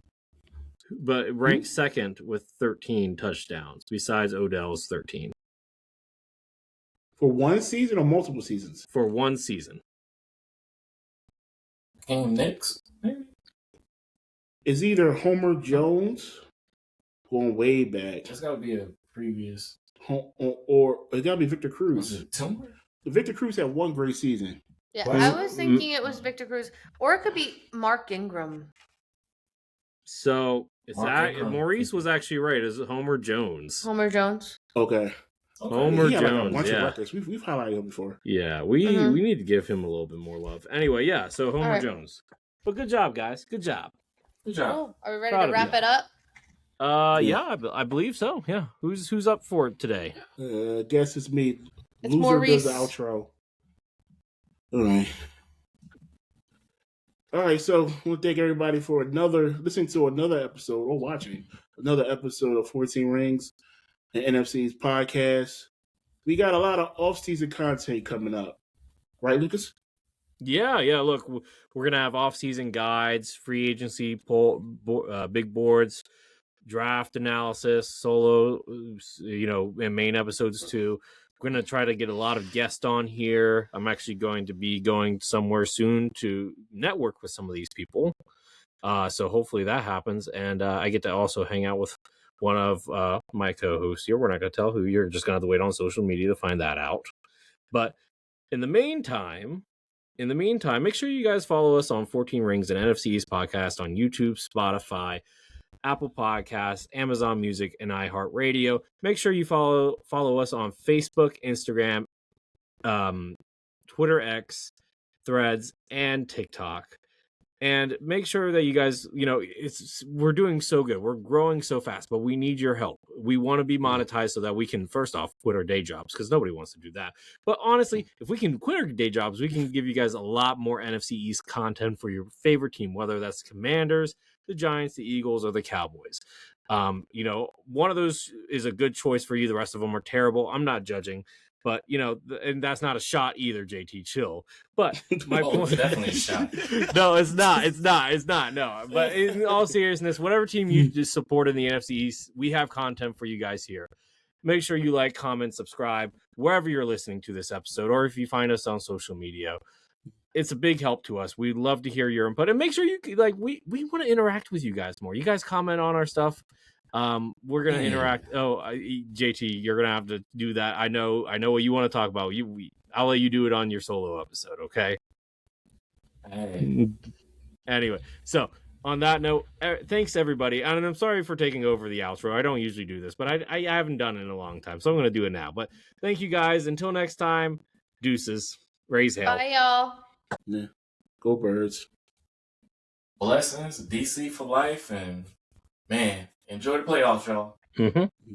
but ranked second with 13 touchdowns besides Odell's 13. For one season or multiple seasons? For one season. Next. It's either Homer Jones, going way back. It's got to be a previous. Or it got to be Victor Cruz. Was it Timber? Victor Cruz had one great season. Yeah, I was thinking it was Victor Cruz. Or it could be Mark Ingram. So, Maurice was actually right. It's Homer Jones. Homer Jones? Okay. Homer Jones, like a bunch of records. We've highlighted him before. Yeah, we need to give him a little bit more love. Anyway, yeah, so Homer Jones. But good job, guys. Good job. Good job. Oh, are we ready to wrap it up? Yeah, I believe so. Yeah. Who's up for it today? I guess it's me. It's Loser Maurice. does the outro. All right, so I want to thank everybody for listening to another episode or watching another episode of 14 Rings, the NFC's podcast. we got a lot of off-season content coming up, right, Lucas? Yeah. Look, we're gonna have off-season guides, free agency big boards, draft analysis, solo, and main episodes too. We're going to try to get a lot of guests on here. I'm actually going to be going somewhere soon to network with some of these people. So hopefully that happens. And I get to also hang out with one of my co-hosts here. We're not going to tell who. You're just going to have to wait on social media to find that out. But in the meantime, make sure you guys follow us on 14 Rings and NFC's podcast on YouTube, Spotify, Apple Podcasts, Amazon Music, and iHeartRadio. Make sure you follow us on Facebook, Instagram, Twitter X, Threads, and TikTok. And make sure that you guys, we're doing so good. We're growing so fast, but we need your help. We want to be monetized so that we can, first off, quit our day jobs, because nobody wants to do that. But honestly, if we can quit our day jobs, we can give you guys a lot more NFC East content for your favorite team, whether that's Commanders, the Giants, the Eagles, or the Cowboys. One of those is a good choice for you. The rest of them are terrible. I'm not judging. But, and that's not a shot either, JT, chill. But my point is definitely a shot. No, it's not. No. But in all seriousness, whatever team you just support in the NFC East, we have content for you guys here. Make sure you like, comment, subscribe, wherever you're listening to this episode, or if you find us on social media. It's a big help to us. We'd love to hear your input. And make sure you, we want to interact with you guys more. You guys comment on our stuff. We're gonna interact. JT, you're gonna have to do that. I know what you want to talk about. I'll let you do it on your solo episode, okay? Hey. Anyway, so on that note, thanks everybody, and I'm sorry for taking over the outro. I don't usually do this, but I haven't done it in a long time, so I'm gonna do it now. But thank you guys. Until next time, deuces. Raise hell. Bye, y'all. Yeah. Go Birds. Blessings, DC for life, and man, enjoy the playoffs, y'all. Mm-hmm.